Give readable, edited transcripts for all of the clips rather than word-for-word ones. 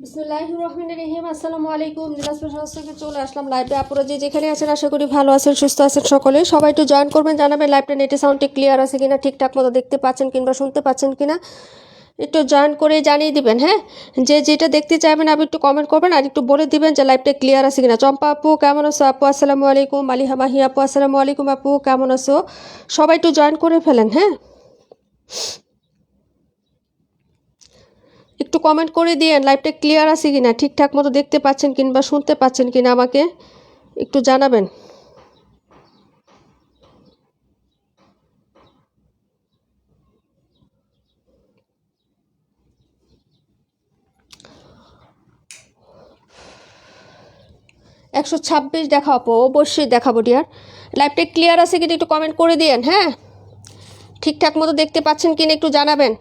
বিসমিল্লাহির রহমানির রহিম। আসসালামু আলাইকুম। দিনাজপুর শহর থেকে চলে আসলাম লাইভে। আপনারা যে যেখানে আছেন আশা করি ভালো আছেন, সুস্থ আছেন সকলে। সবাই একটু জয়েন করবেন, জানাবেন লাইভটা নেটে সাউন্ডটি ক্লিয়ার আছে কিনা, ঠিকঠাক মতো দেখতে পাচ্ছেন কিংবা শুনতে পাচ্ছেন কিনা একটু জয়েন করে জানিয়ে দিবেন। হ্যাঁ, যে যেটা দেখতে চাইবেন আপনি একটু কমেন্ট করবেন আর একটু বলে দিবেন যে লাইভটা ক্লিয়ার আছে কিনা। চম্পা আপু কেমন আছো? আপু আসসালামু আলাইকুম। মালিহা মাহি আপু আসসালামু আলাইকুম। আপু কেমন আছো? সবাই একটু জয়েন করে ফেলেন। হ্যাঁ, একটু কমেন্ট করে দিয়েন লাইভটা ক্লিয়ার আছে কিনা, ঠিকঠাক মতো দেখতে পাচ্ছেন কিংবা শুনতে পাচ্ছেন কিনা আমাকে একটু জানাবেন। একশো 26 দেখাবো, অবশ্যই দেখাবো ডিয়ার। লাইভটা ক্লিয়ার আছে কিনা একটু কমেন্ট করে দিয়েন। হ্যাঁ, ঠিকঠাক মতো দেখতে পাচ্ছেন কিনা একটু জানাবেন।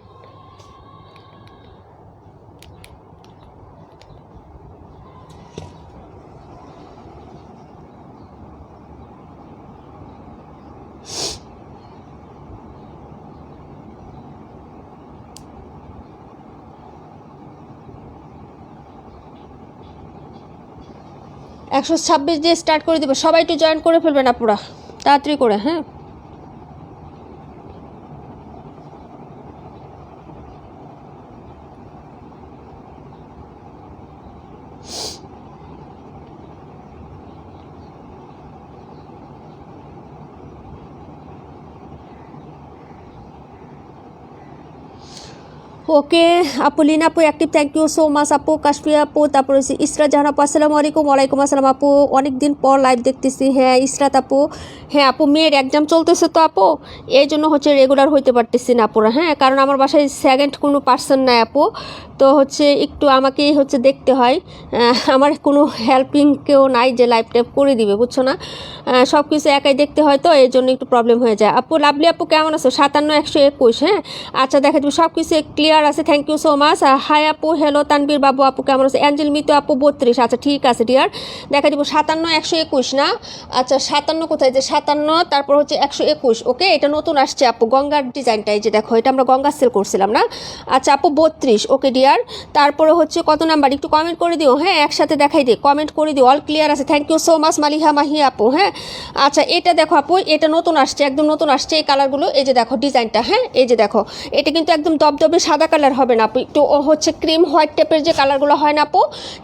126 দিয়ে স্টার্ট করে দেবো। সবাই একটু জয়েন করে ফেলবেন আপুরা, তাড়াতাড়ি করে। হ্যাঁ, ওকে আপু, লিনা আপু active, thank you so much আপু। কাশফিয়া আপু, তারপরে হচ্ছে ইসরা জাহান আপু আসসালামু আলাইকুম। ওয়ালাইকুম আসসালাম আপু, অনেক দিন পর লাইভ দেখতেছি। হ্যাঁ ইসরাত আপু, হ্যাঁ আপু মেয়ের এক্সাম চলতেছে তো আপু, এই জন্য হচ্ছে রেগুলার হইতে পারতেছি না আপুরা। হ্যাঁ, কারণ আমার বাসায় সেকেন্ড কোনো পার্সন নাই আপু, তো হচ্ছে একটু আমাকেই হচ্ছে দেখতে হয়। আমার কোনো হেল্পিং কেউ নাই যে লাইভ টাইপ করে দিবে, বুঝছো না? সব কিছু একাই দেখতে হয়, তো এই জন্য একটু প্রবলেম হয়ে যায়। আপু লাভলি আপু কেমন আছো? 57 121। হ্যাঁ আচ্ছা, দেখা যাবে সব কিছু ক্লিয়ার আছে, thank you so much. Hi আপু, হ্যালো তানবীর বাবু আপু কেমন আছে? অ্যাঞ্জেল মিতু আপু 32। আচ্ছা ঠিক আছে ডিয়ার, দেখা যাবো 57 121 না? আচ্ছা 57 কোথায়, যে 57 তারপর হচ্ছে 121। ওকে, এটা নতুন আসছে আপু, গঙ্গার ডিজাইনটা। এই যে দেখো, এটা আমরা গঙ্গা সেল করছিলাম না? আচ্ছা আপু 32। ওকে ডিয়ার, তারপরে হচ্ছে কত নাম্বার একটু কমেন্ট করে দিও। হ্যাঁ, একসাথে দেখাই দিই, কমেন্ট করে দিও। অল ক্লিয়ার আছে, thank you so much Maliha Mahi আপু। হ্যাঁ আচ্ছা, এটা দেখো আপু, এটা নতুন আসছে, একদম নতুন আসছে এই কালারগুলো। এই যে দেখো ডিজাইনটা। হ্যাঁ এই যে দেখো, এটা কিন্তু একদম দবদবে সাদা কালার হবে না আপু, একটু হচ্ছে ক্রিম হোয়াইট টাইপের যে কালারগুলো হয় না আপু,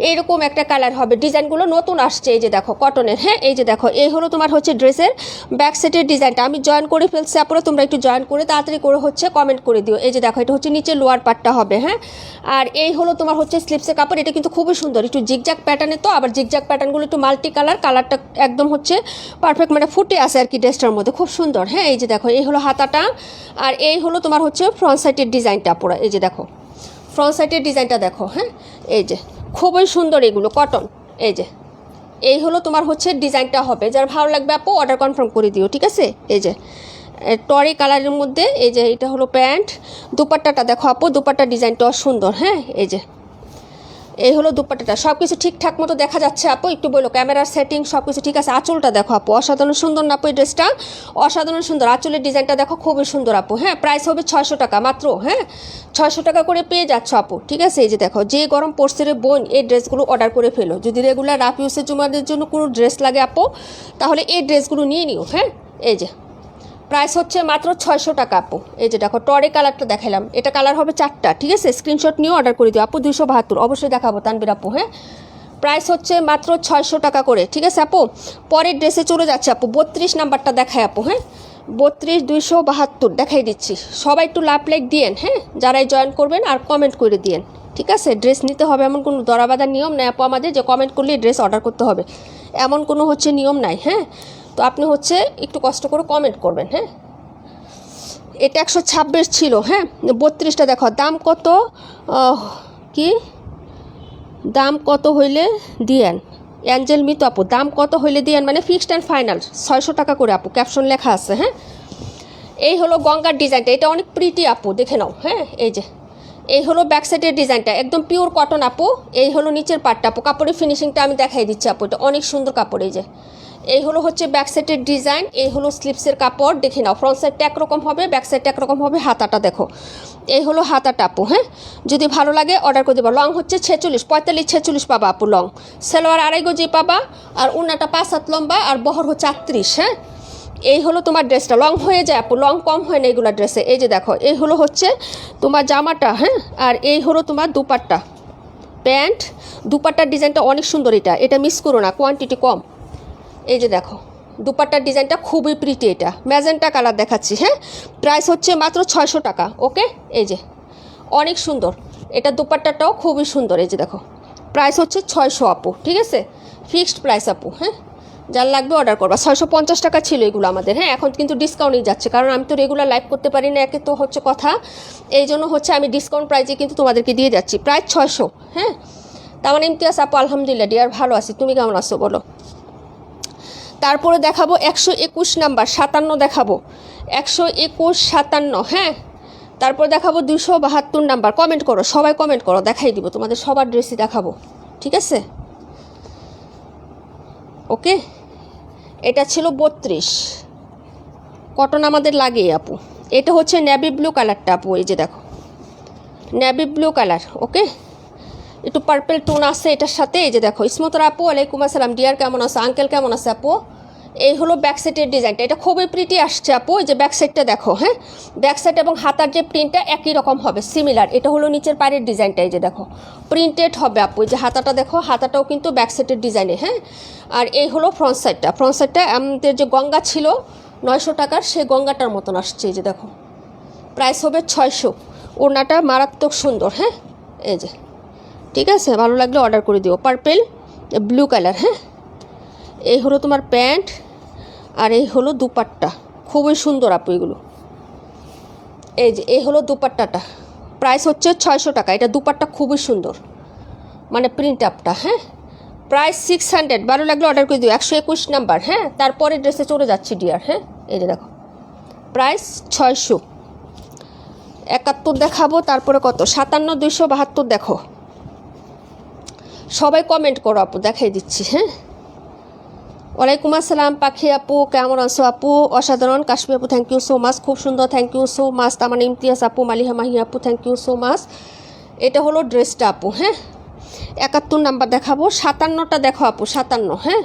এইরকম একটা কালার হবে। ডিজাইনগুলো নতুন আসছে, এই যে দেখো কটনের। হ্যাঁ এই যে দেখো, এই হলো তোমার হচ্ছে ড্রেসের ব্যাক সেটের ডিজাইনটা। আমি জয়েন করে ফেলছি আপুরা, তোমরা একটু জয়েন করে তাড়াতাড়ি করে হচ্ছে কমেন্ট করে দিও। এই যে দেখো, এটা হচ্ছে নিচে লোয়ার পার্টটা হবে। হ্যাঁ, আর এই হলো তোমার হচ্ছে স্লিপসের কাপড়। এটা কিন্তু খুবই সুন্দর, একটু জিগজাক প্যাটার্নে, তো আবার জিগজাক প্যাটার্নগুলো একটু মাল্টি কালার, কালারটা একদম হচ্ছে পারফেক্ট, মানে ফুটে আসে আর কি ড্রেসটার মধ্যে, খুব সুন্দর। হ্যাঁ এই যে দেখো, এই হলো হাতাটা, আর এই হলো তোমার হচ্ছে ফ্রন্ট সাইডের ডিজাইনটা পুরো। এই যে দেখো ফ্রন্ট সাইডের ডিজাইনটা দেখো। হ্যাঁ এই যে খুবই সুন্দর, এগুলো কটন। এই যে এই হলো তোমার হচ্ছে ডিজাইনটা হবে। যার ভালো লাগবে আপু অর্ডার কনফার্ম করে দিও, ঠিক আছে? এই যে টরি কালারের মধ্যে, এই যে এটা হলো প্যান্ট। দুপাট্টাটা দেখো আপু, দুপাট্টার ডিজাইনটাও সুন্দর। হ্যাঁ এই যে এই হলো দুপাট্টাটা, সব কিছু ঠিকঠাক মতো দেখা যাচ্ছে আপু? একটু বলো, ক্যামেরার সেটিং সব কিছু ঠিক আছে? আঁচলটা দেখো আপু, অসাধারণ সুন্দর না আপু? এই ড্রেসটা অসাধারণ সুন্দর, আঁচলের ডিজাইনটা দেখো খুবই সুন্দর আপু। হ্যাঁ, প্রাইস হবে 600 টাকা মাত্র। হ্যাঁ 600 টাকা করে পেয়ে যাচ্ছ আপু, ঠিক আছে? এই যে দেখো, যে গরম পড়ছে রে বোন, এই ড্রেসগুলো অর্ডার করে ফেলো। যদি রেগুলার রাফ ইউসের জন্য কোনো ড্রেস লাগে আপু, তাহলে এই ড্রেসগুলো নিয়ে নিও। হ্যাঁ এই যে প্রাইস হচ্ছে মাত্র 600 টাকা আপু। এই যে দেখো টরে কালারটা দেখালাম, এটা কালার হবে 4টা, ঠিক আছে? স্ক্রিনশট নিয়ে অর্ডার করে দিও আপু। 272 অবশ্যই দেখাবো তানবীর আপু। হ্যাঁ, প্রাইস হচ্ছে মাত্র 600 টাকা করে, ঠিক আছে আপু? পরের ড্রেসে চলে যাচ্ছে আপু, 32 নাম্বারটা দেখায় আপু। হ্যাঁ 32 272 দেখাই দিচ্ছি। সবাই একটু লাইক দিয়েন। হ্যাঁ, যারাই জয়েন করবেন আর কমেন্ট করে দিয়েন, ঠিক আছে? ড্রেস নিতে হবে এমন কোনো দরাবাধা নিয়ম নাই আপু আমাদের, যে কমেন্ট করলে ড্রেস অর্ডার করতে হবে এমন কোনো হচ্ছে নিয়ম নাই। হ্যাঁ, তো আপনি হচ্ছে একটু কষ্ট করে কমেন্ট করবেন। হ্যাঁ, এটা 126 ছিল। হ্যাঁ 32টা দেখো, দাম কত? কি দাম কত হইলে দিয়েন? অ্যাঞ্জেল মিতু আপু, দাম কত হইলে দিয়েন মানে ফিক্সড অ্যান্ড ফাইনাল 600 টাকা করে আপু, ক্যাপশন লেখা আছে। হ্যাঁ, এই হলো গঙ্গার ডিজাইনটা, এটা অনেক প্রিটি আপু, দেখে নাও। হ্যাঁ এই যে এই হলো ব্যাক সাইডের ডিজাইনটা, একদম পিওর কটন আপু। এই হলো নিচের পাটটা আপু, কাপড়ের ফিনিশিংটা আমি দেখাই দিচ্ছি আপু, এটা অনেক সুন্দর কাপড়। এই যে এই হলো হচ্ছে ব্যাক সাইডের ডিজাইন, এই হলো স্লিপসের কাপড়। দেখে নাও, ফ্রন্ট সাইডটা একরকম হবে, ব্যাক সাইডটা একরকম হবে। হাতাটা দেখো, এই হলো হাতাটা আপু। হ্যাঁ, যদি ভালো লাগে অর্ডার করে দেবা। লং হচ্ছে 46, 45, 46 পাবা আপু লং। সালোয়ার 2.5 গজি পাবা, আর উন্নাটা 5 হাত লম্বা, আর বহর হচ্ছে 38। হ্যাঁ, এই হলো তোমার ড্রেসটা। লং হয়ে যায় আপু, লং কম হয় না এগুলো ড্রেসে। এই যে দেখো, এই হলো হচ্ছে তোমার জামাটা। হ্যাঁ, আর এই হলো তোমার দুপাট্টা, প্যান্ট। দুপাট্টার ডিজাইনটা অনেক সুন্দর, এটা মিস করো না, কোয়ান্টিটি কম। এই যে দেখো, দুপাট্টার ডিজাইনটা খুবই প্রিটি। এটা ম্যাজেন্টা কালার দেখাচ্ছি। হ্যাঁ, প্রাইস হচ্ছে মাত্র 600 টাকা। ওকে, এই যে অনেক সুন্দর, এটা দুপাট্টাটাও খুবই সুন্দর। এই যে দেখো, প্রাইস হচ্ছে 600 আপু। ঠিক আছে, ফিক্সড প্রাইস আপু। হ্যাঁ, যার লাগবে অর্ডার করবা। 650 টাকা ছিল এগুলো আমাদের। হ্যাঁ, এখন কিন্তু ডিসকাউন্টই যাচ্ছে, কারণ আমি তো রেগুলার লাইভ করতে পারি না, একে তো হচ্ছে কথা। এই জন্য হচ্ছে আমি ডিসকাউন্ট প্রাইসে কিন্তু তোমাদেরকে দিয়ে যাচ্ছি, প্রাইস 600। হ্যাঁ, তার মানে ইমতিয়াজ আপু আলহামদুলিল্লাহ ডিয়ার, ভালো আছি। তুমি কেমন আছো বলো? তারপরে দেখাবো 121 নাম্বার 57 দেখাবো, 121, 57। হ্যাঁ, তারপর দেখাবো 272 নাম্বার। কমেন্ট করো সবাই, কমেন্ট করো, দেখাই দিব তোমাদের সবার ড্রেসই দেখাবো। ঠিক আছে, ওকে। এটা ছিল 32, কটন আমাদের লাগে আপু। এটা হচ্ছে নেভি ব্লু কালারটা আপু। এই যে দেখো, নেভি ব্লু কালার। ওকে, একটু পার্পেল টোন আছে এটার সাথে। এই যে দেখো, ইসমতরা আপু ওয়ালাইকুম আসসালাম ডিয়ার, কেমন আছে? আঙ্কেল কেমন আছে আপু? এই হলো ব্যাক সাইডের ডিজাইনটা, এটা খুবই প্রিটি আসছে আপু। এই যে ব্যাক সাইডটা দেখো। হ্যাঁ, ব্যাক সাইড এবং হাতার যে প্রিন্টটা একই রকম হবে, সিমিলার। এটা হলো নিচের পায়ের ডিজাইনটা। এই যে দেখো, প্রিন্টেড হবে আপু। এই যে হাতাটা দেখো, হাতাটাও কিন্তু ব্যাক সাইডের ডিজাইনে। হ্যাঁ, আর এই হলো ফ্রন্ট সাইডটা। ফ্রন্ট সাইডটা আমাদের যে গঙ্গা ছিল 900 টাকার, সেই গঙ্গাটার মতন আসছে। এই যে দেখো, প্রাইস হবে 600। ওড়নাটা মারাত্মক সুন্দর। হ্যাঁ, এই যে, ঠিক আছে, ভালো লাগলে অর্ডার করে দিও। Purple blue colour. হ্যাঁ, এই হলো তোমার প্যান্ট, আর এই হলো দুপাট্টা, খুবই সুন্দর আপু এগুলো। এই যে এই হলো দুপাট্টাটা, প্রাইস হচ্ছে 600 টাকা। এটা দুপাট্টা খুবই সুন্দর, মানে প্রিন্ট আপটা। হ্যাঁ, প্রাইস 600, ভালো লাগলে অর্ডার করে দিও। 121 নাম্বার। হ্যাঁ, তারপরে ড্রেসে চলে যাচ্ছি ডিয়ার। হ্যাঁ, এই যে দেখো, প্রাইস 600। 71 দেখাবো, তারপরে কত 57, 272 দেখো। সবাই কমেন্ট করো আপু, দেখাই দিচ্ছি। হ্যাঁ, ওয়ালাইকুম আসসালাম পাখি আপু, কেমন আছো আপু? অসাধারণ। কাশ্মীর আপু থ্যাংক ইউ সো মাচ, খুব সুন্দর, থ্যাংক ইউ সো মাচ। তার মানে ইমতিয়াজ আপু, মালিহা মাহি আপু থ্যাংক ইউ সো মাচ। এটা হলো ড্রেসটা আপু। হ্যাঁ, 71 নাম্বার দেখাবো। 57টা দেখো আপু, 57। হ্যাঁ,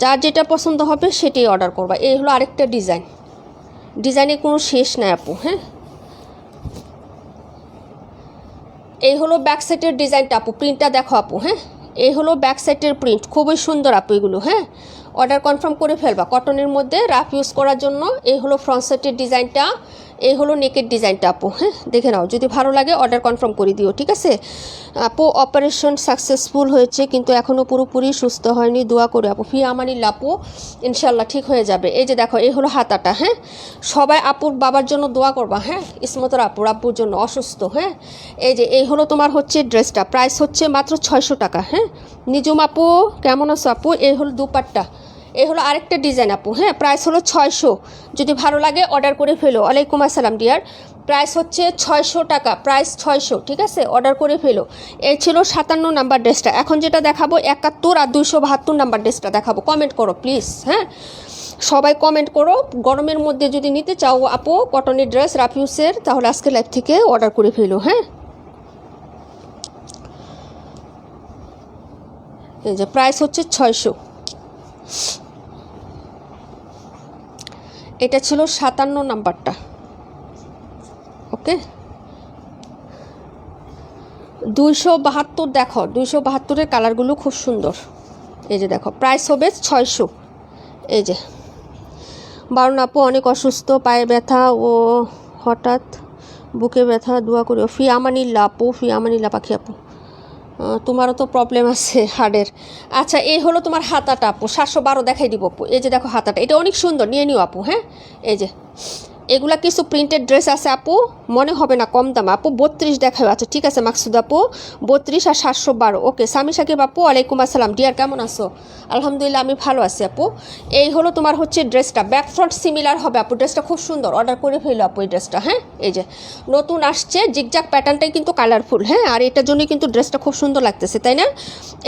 যার যেটা পছন্দ হবে সেটাই অর্ডার করবা। এই হলো আরেকটা ডিজাইন, ডিজাইনের কোনো শেষ নাই আপু। হ্যাঁ, এই হলো ব্যাক সাইডের ডিজাইনটা আপু, প্রিন্টটা দেখো আপু। হ্যাঁ, এই হলো ব্যাক সাইডের প্রিন্ট, খুবই সুন্দর আপু এগুলো। হ্যাঁ, অর্ডার কনফার্ম করে ফেলবা, কটনের মধ্যে রাফ ইউজ করার জন্য। এই হলো ফ্রন্ট সাইডের ডিজাইনটা, এই হলো নেকের ডিজাইনটা আপু। হ্যাঁ, দেখে নাও, যদি ভালো লাগে অর্ডার কনফার্ম করে দিও। ঠিক আছে আপু, অপারেশন সাকসেসফুল হয়েছে কিন্তু এখনও পুরোপুরি সুস্থ হয়নি, দোয়া করে আপু। ফি আমানিল্লাহ আপু, ইনশাল্লাহ ঠিক হয়ে যাবে। এই যে দেখো, এই হলো হাতাটা। হ্যাঁ, সবাই আপুর বাবার জন্য দোয়া করবা। হ্যাঁ, ইসমতর আপুর আব্বুর জন্য, অসুস্থ। হ্যাঁ, এই যে এই হলো তোমার হচ্ছে ড্রেসটা, প্রাইস হচ্ছে মাত্র 600 টাকা। হ্যাঁ, নিজুম আপু কেমন আছো আপু? এই হলো দুপাট্টা, এই হলো আরেকটা ডিজাইন আপু। হ্যাঁ, প্রাইস হলো 600, যদি ভালো লাগে অর্ডার করে ফেলো। ওয়ালাইকুম আসসালাম ডিয়ার, প্রাইস হচ্ছে 600 টাকা, প্রাইস 600। ঠিক আছে, অর্ডার করে ফেলো। এই ছিল 57 নাম্বার ড্রেসটা। এখন যেটা দেখাবো 71 আর 272 নাম্বার ড্রেসটা দেখাবো। কমেন্ট করো প্লিজ। হ্যাঁ, সবাই কমেন্ট করো। গরমের মধ্যে যদি নিতে চাও আপু কটনের ড্রেস রাফিউসের, তাহলে আজকে লাইভ থেকে অর্ডার করে ফেলো। হ্যাঁ, এই যে প্রাইস হচ্ছে 600। এটা ছিল 57 নাম্বারটা। ওকে, 272 দেখো, 272-এর কালারগুলো খুব সুন্দর। এই যে দেখো, প্রাইস হবে 600। এই যে বারুন আপু অনেক অসুস্থ, পায়ে ব্যথা ও হঠাৎ বুকে ব্যথা, দোয়া করি। ফি আমানিল্লাহ আপু, ফি আমানিল্লাহ পাখি আপু, তোমারও তো প্রবলেম আছে হার্টের। আচ্ছা, এই হলো তোমার হাতাটা আপু, 712 দেখাই দিব আপু। এই যে দেখো হাতাটা, এটা অনেক সুন্দর, নিয়ে নিও আপু। হ্যাঁ, এই যে এগুলা কিছু প্রিন্টেড ড্রেস আছে আপু, মনে হবে না কম দাম আপু। 32 দেখাও, আচ্ছা ঠিক আছে মাকসুদ আপু, 32 আর 712। ওকে সামি সাকিব আপু ওয়ালাইকুম আসসালাম ডিয়ার, কেমন আছো? আলহামদুলিল্লাহ আমি ভালো আছি আপু। এই হলো তোমার হচ্ছে ড্রেসটা, ব্যাক ফ্রন্ট সিমিলার হবে আপু, ড্রেসটা খুব সুন্দর, অর্ডার করে ফেলো আপু এই ড্রেসটা। হ্যাঁ এই যে নতুন আসছে, জিগজাক প্যাটার্নটাই কিন্তু কালারফুল। হ্যাঁ আর এটার জন্যই কিন্তু ড্রেসটা খুব সুন্দর লাগতেছে, তাই না?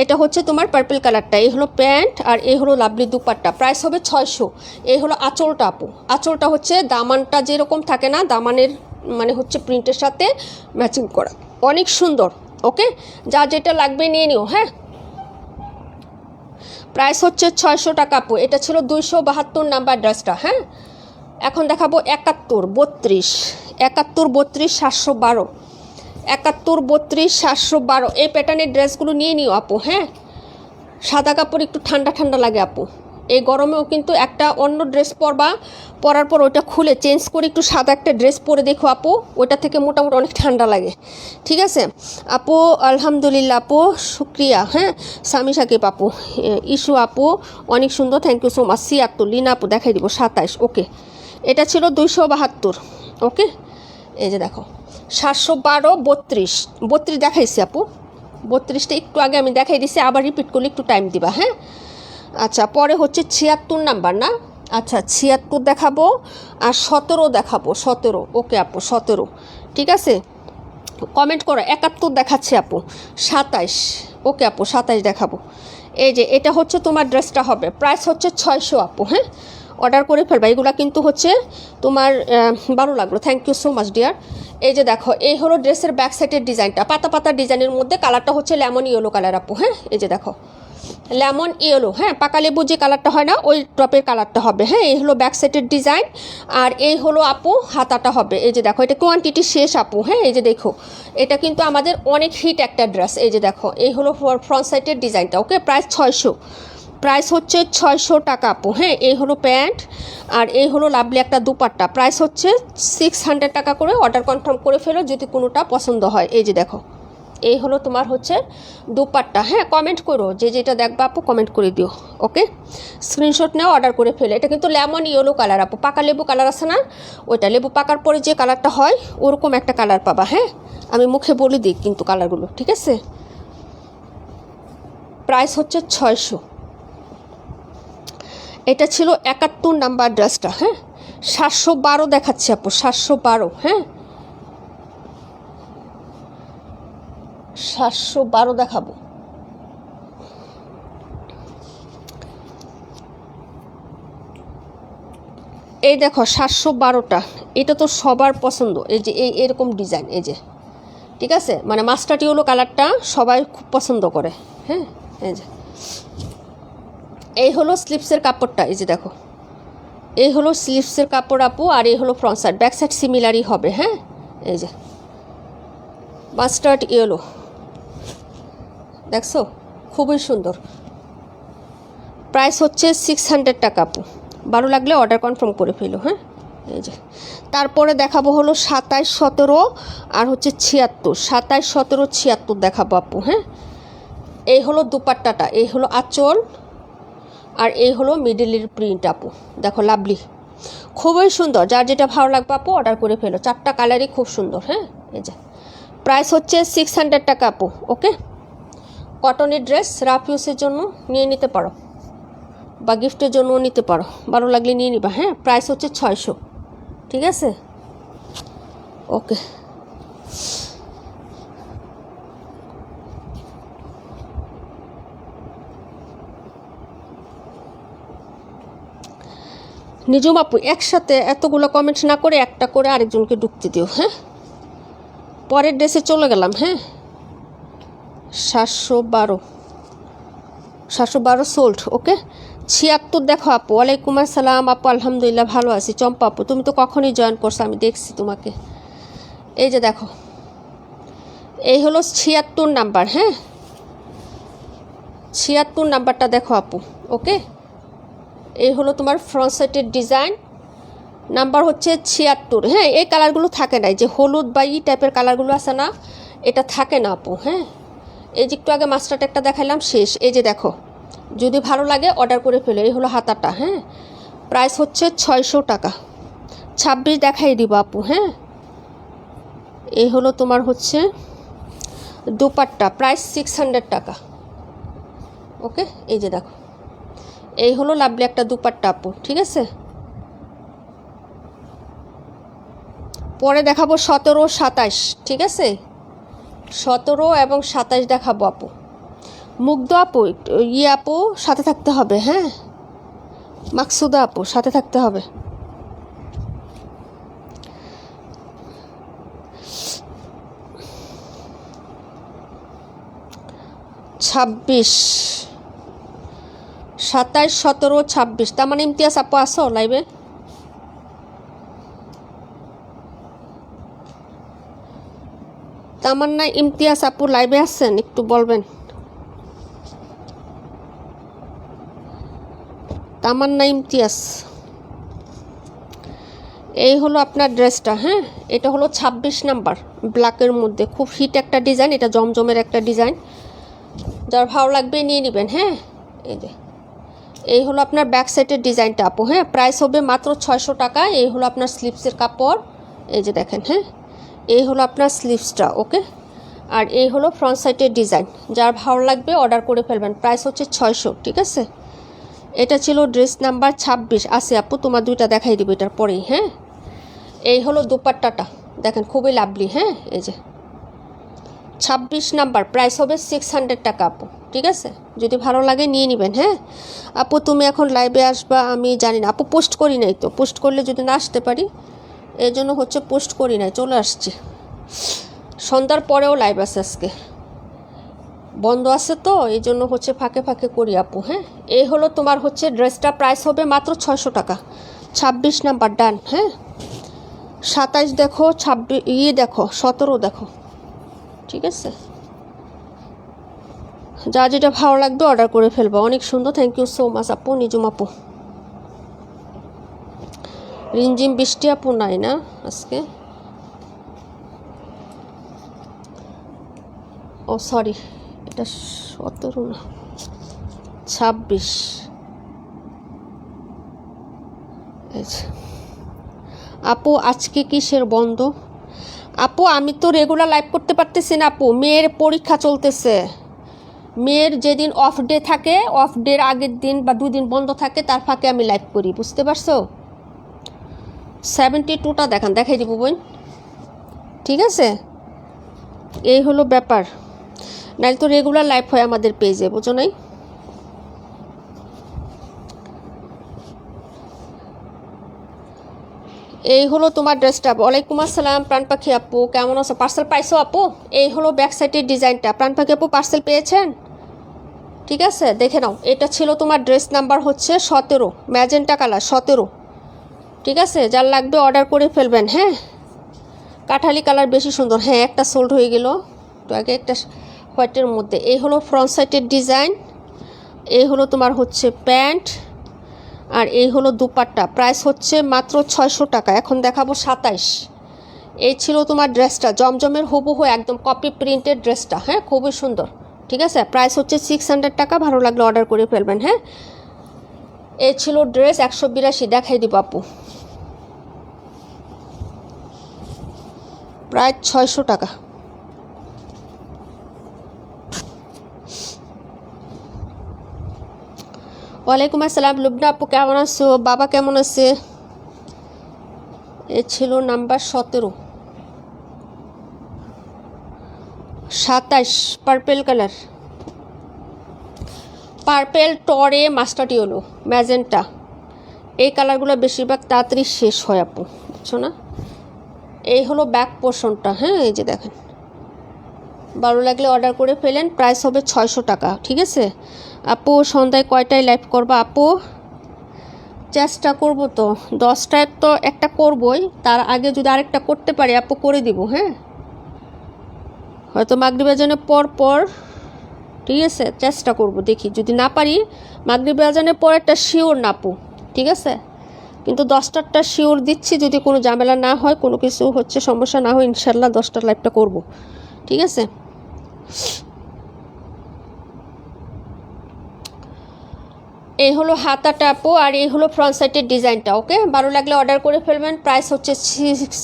এটা হচ্ছে তোমার পার্পল কালারটা, এই হলো প্যান্ট আর এই হলো লাভলি দুপাট্টা, প্রাইস হবে 600। এই হলো আঁচলটা আপু, আঁচলটা হচ্ছে দামানটা যেরকম থাকে না, দামানের মানে হচ্ছে প্রিন্টের সাথে ম্যাচিং করা, অনেক সুন্দর। ওকে যা যেটা লাগবে নিয়ে নিও। হ্যাঁ প্রাইস হচ্ছে 600 টাকা আপু। এটা ছিল 272 নাম্বার ড্রেসটা। হ্যাঁ এখন দেখাবো 71, 32, 71, 32, 712, 71, 32, 712। এই প্যাটার্নের ড্রেসগুলো নিয়ে নিও আপু। হ্যাঁ সাদা কাপড় একটু ঠান্ডা ঠান্ডা লাগে আপু, এই গরমেও কিন্তু একটা অন্য ড্রেস পরবা, পরার পর ওইটা খুলে চেঞ্জ করে একটু সাদা একটা ড্রেস পরে দেখো আপু, ওইটা থেকে মোটামুটি অনেক ঠান্ডা লাগে। ঠিক আছে আপু আলহামদুলিল্লাহ আপু, শুক্রিয়া। হ্যাঁ সামি সাকিব আপু, ইস্যু আপু অনেক সুন্দর, thank you so much. 76 Lina আপু দেখাই দিব 27। ওকে এটা ছিল 272। ওকে এই যে দেখো 712, 32, 32 দেখাইছি আপু, 32টা একটু আগে আমি দেখাই দিছি, আবার রিপিট করলে একটু টাইম দিবা। হ্যাঁ আচ্ছা পরে হচ্ছে 76 নাম্বার না, আচ্ছা 76 দেখাবো আর 17 দেখাবো, 17। ওকে আপু 17 ঠিক আছে, কমেন্ট করো। 71 দেখাচ্ছে আপু, 27। ওকে আপু 27 দেখাবো। এই যে এটা হচ্ছে তোমার ড্রেসটা হবে, প্রাইস হচ্ছে 600 আপু। হ্যাঁ অর্ডার করে ফেলবা, এগুলা কিন্তু হচ্ছে তোমার ভালো লাগলো, thank you so much dear. এই যে দেখো এই হলো ড্রেসের ব্যাক সাইডের ডিজাইনটা, পাতা পাতা ডিজাইনের মধ্যে, কালারটা হচ্ছে লেমন ইয়েলো কালার আপু। হ্যাঁ এই যে দেখো লেমন ইয়েলো, হ্যাঁ পাকা লেবু যে কালারটা হয় না ওই টপের কালারটা হবে। হ্যাঁ এই হলো ব্যাক সাইডের ডিজাইন, আর এই হলো আপু হাতাটা হবে। এই যে দেখো এটা কোয়ান্টিটি শেষ আপু। হ্যাঁ এই যে দেখো এটা কিন্তু আমাদের অনেক হিট একটা ড্রেস। এই যে দেখো এই হলো ফ্রন্ট সাইডের ডিজাইনটা। ওকে প্রাইস 600, প্রাইস হচ্ছে 600 টাকা আপু। হ্যাঁ এই হলো প্যান্ট আর এই হলো লাভলি একটা দুপাট্টা, প্রাইস হচ্ছে 600 টাকা করে। অর্ডার কনফার্ম করে ফেলো যদি কোনোটা পছন্দ হয়। এই যে দেখো এই হলো তোমার হচ্ছে দুপাট্টা। হ্যাঁ কমেন্ট করো, যে যেটা দেখবা আপু কমেন্ট করে দিও। ওকে স্ক্রিনশট নাও, অর্ডার করে ফেলে। এটা কিন্তু লেমন ইয়েলো কালার আপু, পাকা লেবু কালার আছে না, ওইটা লেবু পাকার পরে যে কালারটা হয় ওরকম একটা কালার পাবা। হ্যাঁ আমি মুখে বলে দিই কিন্তু কালারগুলো, ঠিক আছে। প্রাইস হচ্ছে 600। এটা ছিল 71 নাম্বার ড্রেসটা। হ্যাঁ 712 দেখাচ্ছি আপু, 712। হ্যাঁ 712 দেখাবো। এই দেখো 712টা, এটা তো সবার পছন্দ। এই যে এরকম ডিজাইন, এই যে ঠিক আছে, মানে মাস্টার্ড ইয়েলো কালারটা সবাই খুব পছন্দ করে। হ্যাঁ এই যে এই হলো স্লিপসের কাপড়টা, এই যে দেখো এই হলো স্লিপসের কাপড় আপু, আর এই হলো ফ্রন্ট সাইড, ব্যাক সাইড সিমিলারই হবে। হ্যাঁ এই যে মাস্টার্ড ইয়েলো দেখছো, খুবই সুন্দর। প্রাইস হচ্ছে 600 টাকা আপু, ভালো লাগলে অর্ডার কনফার্ম করে ফেলো। হ্যাঁ এই যে তারপরে দেখাবো হলো 27, 17 আর হচ্ছে 76, 27, 17, 76 দেখাবো আপু। হ্যাঁ এই হলো দুপাট্টাটা, এই হলো আঁচল আর এই হলো মিডলের প্রিন্ট আপু, দেখো লাভলি, খুবই সুন্দর। যার যেটা ভালো লাগবে আপু অর্ডার করে ফেলো, চারটা কালারই খুব সুন্দর। হ্যাঁ এই যে প্রাইস হচ্ছে 600 টাকা আপু। ওকে কটনের ড্রেস রাফ ইউজের জন্য নিয়ে নিতে পারো বা গিফটের জন্যও নিতে পারো, ভালো লাগলে নিয়ে নিবা। হ্যাঁ প্রাইস হচ্ছে 600, ঠিক আছে। ওকে নিজম আপু একসাথে এতগুলো কমেন্ট না করে একটা করে আরেকজনকে ঢুকতে দিও। হ্যাঁ পরের ড্রেসে চলে গেলাম। হ্যাঁ 712 সোল্ড। ওকে 76 দেখো আপু, ওয়ালাইকুম আসসালাম আপু, আলহামদুলিল্লাহ ভালো আছি। চম্পা আপু তুমি তো কখনই জয়েন করছো, আমি দেখছি তোমাকে। এই যে দেখো এই হলো 76 নাম্বার। হ্যাঁ 76 নাম্বারটা দেখো আপু। ওকে এই হলো তোমার ফ্রন্ট সাইডের ডিজাইন, নাম্বার হচ্ছে 76। হ্যাঁ এই কালারগুলো থাকে না, যে হলুদ বা ই টাইপের কালারগুলো আছে না, এটা থাকে না আপু। হ্যাঁ এই যে একটু আগে মাস্টার্ড একটা দেখাইলাম শেষ। এই যে দেখো যদি ভালো লাগে অর্ডার করে ফেলো। এই হলো হাতাটা। হ্যাঁ প্রাইস হচ্ছে 600 টাকা, 26 দেখাই দিব আপু। হ্যাঁ, এই হলো তোমার হচ্ছে দুপাট্টা, প্রাইস 600 টাকা। ওকে, এই যে দেখো, এই হলো লাভলি একটা দুপাট্টা আপু। ঠিক আছে, পরে দেখাবো 17, 27। ঠিক আছে, 17 এবং 27 দেখাবো আপু। মুগ্ধ আপু আপু সাথে থাকতে হবে। হ্যাঁ, মাকসুদা আপু সাথে থাকতে হবে। ছাব্বিশ, 27, 17, 26। তার মানে ইমতিয়াজ আপু আসো লাইভে। তামান্না ইমতিয়াজ আপু লাইভে আসছেন, একটু বলবেন। তামান্না ইমতিয়াজ, এই হলো আপনার ড্রেসটা। হ্যাঁ, এটা হলো 26 নাম্বার, ব্ল্যাকের মধ্যে খুব হিট একটা ডিজাইন। এটা জমজমের একটা ডিজাইন, যার ভালো লাগবে নিয়ে নেবেন। হ্যাঁ, এই যে এই হলো আপনার ব্যাক সাইডের ডিজাইনটা আপু। হ্যাঁ, প্রাইস হবে মাত্র 600 টাকা। এই হলো আপনার স্লিভসের কাপড়, এই যে দেখেন। হ্যাঁ, এই হলো আপনার স্লিভসটা। ওকে, আর এই হলো ফ্রন্ট সাইডের ডিজাইন। যার ভালো লাগবে অর্ডার করে ফেলবেন। প্রাইস হচ্ছে 600। ঠিক আছে, এটা ছিল ড্রেস নাম্বার 26। আছে আপু, তোমার দুইটা দেখাই দিব এটার পরেই। হ্যাঁ, এই হলো দুপাট্টাটা, দেখেন খুবই লাভলি। হ্যাঁ, এই যে 26 নাম্বার, প্রাইস হবে 600 টাকা আপু। ঠিক আছে, যদি ভালো লাগে নিয়ে নেবেন। হ্যাঁ আপু, তুমি এখন লাইভে আসবা আমি জানি না আপু, পোস্ট করি নাই তো। পোস্ট করলে যদি না আসতে পারি, এই জন্য হচ্ছে পোস্ট করি নাই, চলে আসছি। সন্ধ্যার পরেও লাইভ আছে, আজকে বন্ধ আছে তো, এই জন্য হচ্ছে ফাঁকে ফাঁকে করি আপু। হ্যাঁ, এই হলো তোমার হচ্ছে ড্রেসটা, প্রাইস হবে মাত্র 600 টাকা। 26 নাম্বার ডান। হ্যাঁ, 27 দেখো, 26 দেখো, 17 দেখো। ঠিক আছে, যা যেটা ভালো লাগবে অর্ডার করে ফেলবো। অনেক সুন্দর, থ্যাংক ইউ সো মাচ আপু। নিজুম আপু, রিমঝিম বৃষ্টি আপু নাই না আজকে? ও সরি, এটা 17 না, 26। আপু আজকে কিসের বন্ধ? আপু আমি তো রেগুলার লাইভ করতে পারতেছি না আপু, মেয়ের পরীক্ষা চলতেছে। মেয়ের যেদিন অফ ডে থাকে, অফ ডের আগের দিন বা 2 দিন বন্ধ থাকে, তার ফাঁকে আমি লাইভ করি, বুঝতে পারছো? 72টা দেখাই দিব বোন। ঠিক আছে, এই হলো ব্যাপার, নাহলে তো রেগুলার লাইভ হয় আমাদের পেজে, বুঝো নাই? এই হলো তোমার ড্রেসটা। ওয়ালাইকুম আসসালাম প্রাণ পাখি আপু, কেমন আছো? পার্সেল পাইছো আপু? এই হলো ব্যাক সাইডের ডিজাইনটা। প্রাণ পাখি আপু পার্সেল পেয়েছেন? ঠিক আছে, দেখে নাও। এটা ছিল তোমার ড্রেস নাম্বার হচ্ছে 17, ম্যাজেন্টা কালার 17। ঠিক আছে, যার লাগবে অর্ডার করে ফেলবেন। হ্যাঁ, কাঠালি কালার বেশি সুন্দর। হ্যাঁ, একটা সোল্ড হয়ে গেল তো আগে, একটা হোয়াইটের মধ্যে। এই হলো ফ্রন্ট সাইডের ডিজাইন, এই হলো তোমার হচ্ছে প্যান্ট, আর এই হলো দুপাট্টা। প্রাইস হচ্ছে মাত্র 600 টাকা। এখন দেখাবো 27। এই ছিল তোমার ড্রেসটা, জমজমের হুবহু একদম কপি প্রিন্টেড ড্রেসটা। হ্যাঁ, খুবই সুন্দর। ঠিক আছে, প্রাইস হচ্ছে 600 টাকা। ভালো লাগলে অর্ডার করে ফেলবেন। হ্যাঁ, এই ছিল ড্রেস 182। দেখাই দিব আপু, প্রায় 600 টাকা। ওয়ালাইকুম আসসালাম লুবনা আপু, কেমন আছো? বাবা কেমন আছে? এ ছিল নাম্বার 17। 27 পার্পেল কালার, পার্পেল টরে মাস্টার্ড ইয়েলো ম্যাজেন্টা। এই কালারগুলো বেশিরভাগ তাড়াতাড়ি শেষ হয় আপু, বুঝছো না? এই হলো ব্যাক পোর্শনটা। হ্যাঁ, এই যে দেখেন, ভালো লাগলে অর্ডার করে ফেলেন। প্রাইস হবে 600 টাকা। ঠিক আছে আপু, সন্ধ্যায় কয়টায় লাইভ করবা আপু? চেষ্টা করব তো 10টায় তো একটা করবই, তার আগে যদি আরেকটা করতে পারি আপু করে দিব। হ্যাঁ, হয়তো মাগরিব আজানের পর। ঠিক আছে, চেষ্টা করব, দেখি যদি না পারি। মাগরিব আজানের পর একটা শিওর না আপু, ঠিক আছে? কিন্তু 10টারটা শিওর দিচ্ছি, যদি কোনো ঝামেলা না হয়, কোনো কিছু হচ্ছে সমস্যা না হয়, ইনশাল্লাহ 10টার লাইভটা করব। ঠিক আছে, এই হলো হাতাটা আপু, আর এই হলো ফ্রন্ট সাইডের ডিজাইনটা। ওকে, ভালো লাগলে অর্ডার করে ফেলবেন। প্রাইস হচ্ছে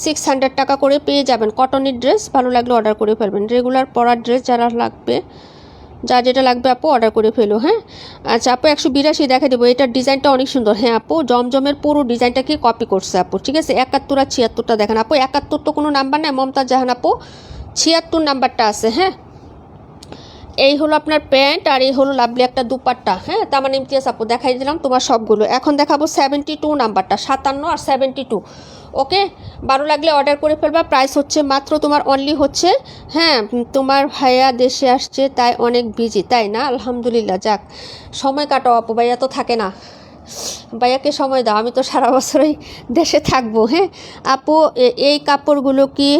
600 টাকা করে পেয়ে যাবেন। কটনের ড্রেস, ভালো লাগলে অর্ডার করে ফেলবেন। রেগুলার পরার ড্রেস যারা লাগবে, যা যেটা লাগবে আপু অর্ডার করে ফেলো। হ্যাঁ, আচ্ছা আপু 182 দেখে দেবো। এটার ডিজাইনটা অনেক সুন্দর। হ্যাঁ আপু, জমজমের পুরো ডিজাইনটাকে কপি করছে আপু। ঠিক আছে, 71 আর 76টা দেখেন আপু। 71 তো কোনো নাম্বার নেই, মমতাজ জাহান আপু 76 নাম্বারটা আছে। হ্যাঁ, এই হলো আপনার প্যান্ট, আর এই হলো লাভলি একটা দুপাট্টা। হ্যাঁ, তামান ইমতিয়াজ আপু দেখাই দিলাম তোমার সবগুলো। এখন দেখাবো 72 নাম্বারটা, 57 আর 72। ওকে, ভালো লাগলে অর্ডার করে ফেলবা। প্রাইস হচ্ছে মাত্র তোমার অনলি হচ্ছে, হ্যাঁ তোমার ভাইয়া দেশে আসছে তাই অনেক বিজি, তাই না? আলহামদুলিল্লাহ, যাক সময় কাটাও আপু, ভাইয়া তো থাকে না, ভাইয়াকে সময় দাও, আমি তো সারা বছরই দেশে থাকবো। হ্যাঁ আপু, এই কাপড়গুলো কি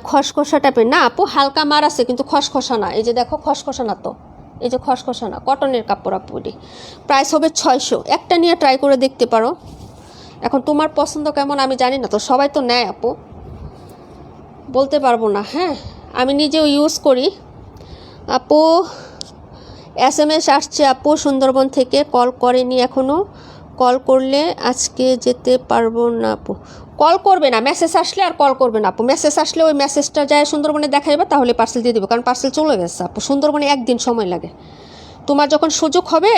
খসখসা টাইপের? না আপু, হালকা মার আছে কিন্তু খসখসা না। এই যে দেখো, খসখসা না তো, এই যে খসখসা না, কটনের কাপড় আপু। প্রাইস হবে 600। একটা নিয়ে ট্রাই করে দেখতে পারো। এখন তোমার পছন্দ কেমন আমি জানি না তো, সবাই তো নেয় আপু, বলতে পারবো না। হ্যাঁ, আমি নিজেও ইউজ করি আপু। SMS আসছে আপু সুন্দরবন থেকে, কল করেনি এখনও। কল করলে আজকে যেতে পারবো না আপু। কল করবে না, মেসেজ আসলে আর কল করবে না আপু। মেসেজ আসলে ওই মেসেজটা যায় সুন্দরবনে দেখাইবে, তাহলে পার্সেল দিয়ে দেবো, কারণ পার্সেল চলে গেছে আপু। সুন্দরবনে একদিন সময় লাগে। তোমার যখন সুযোগ হবে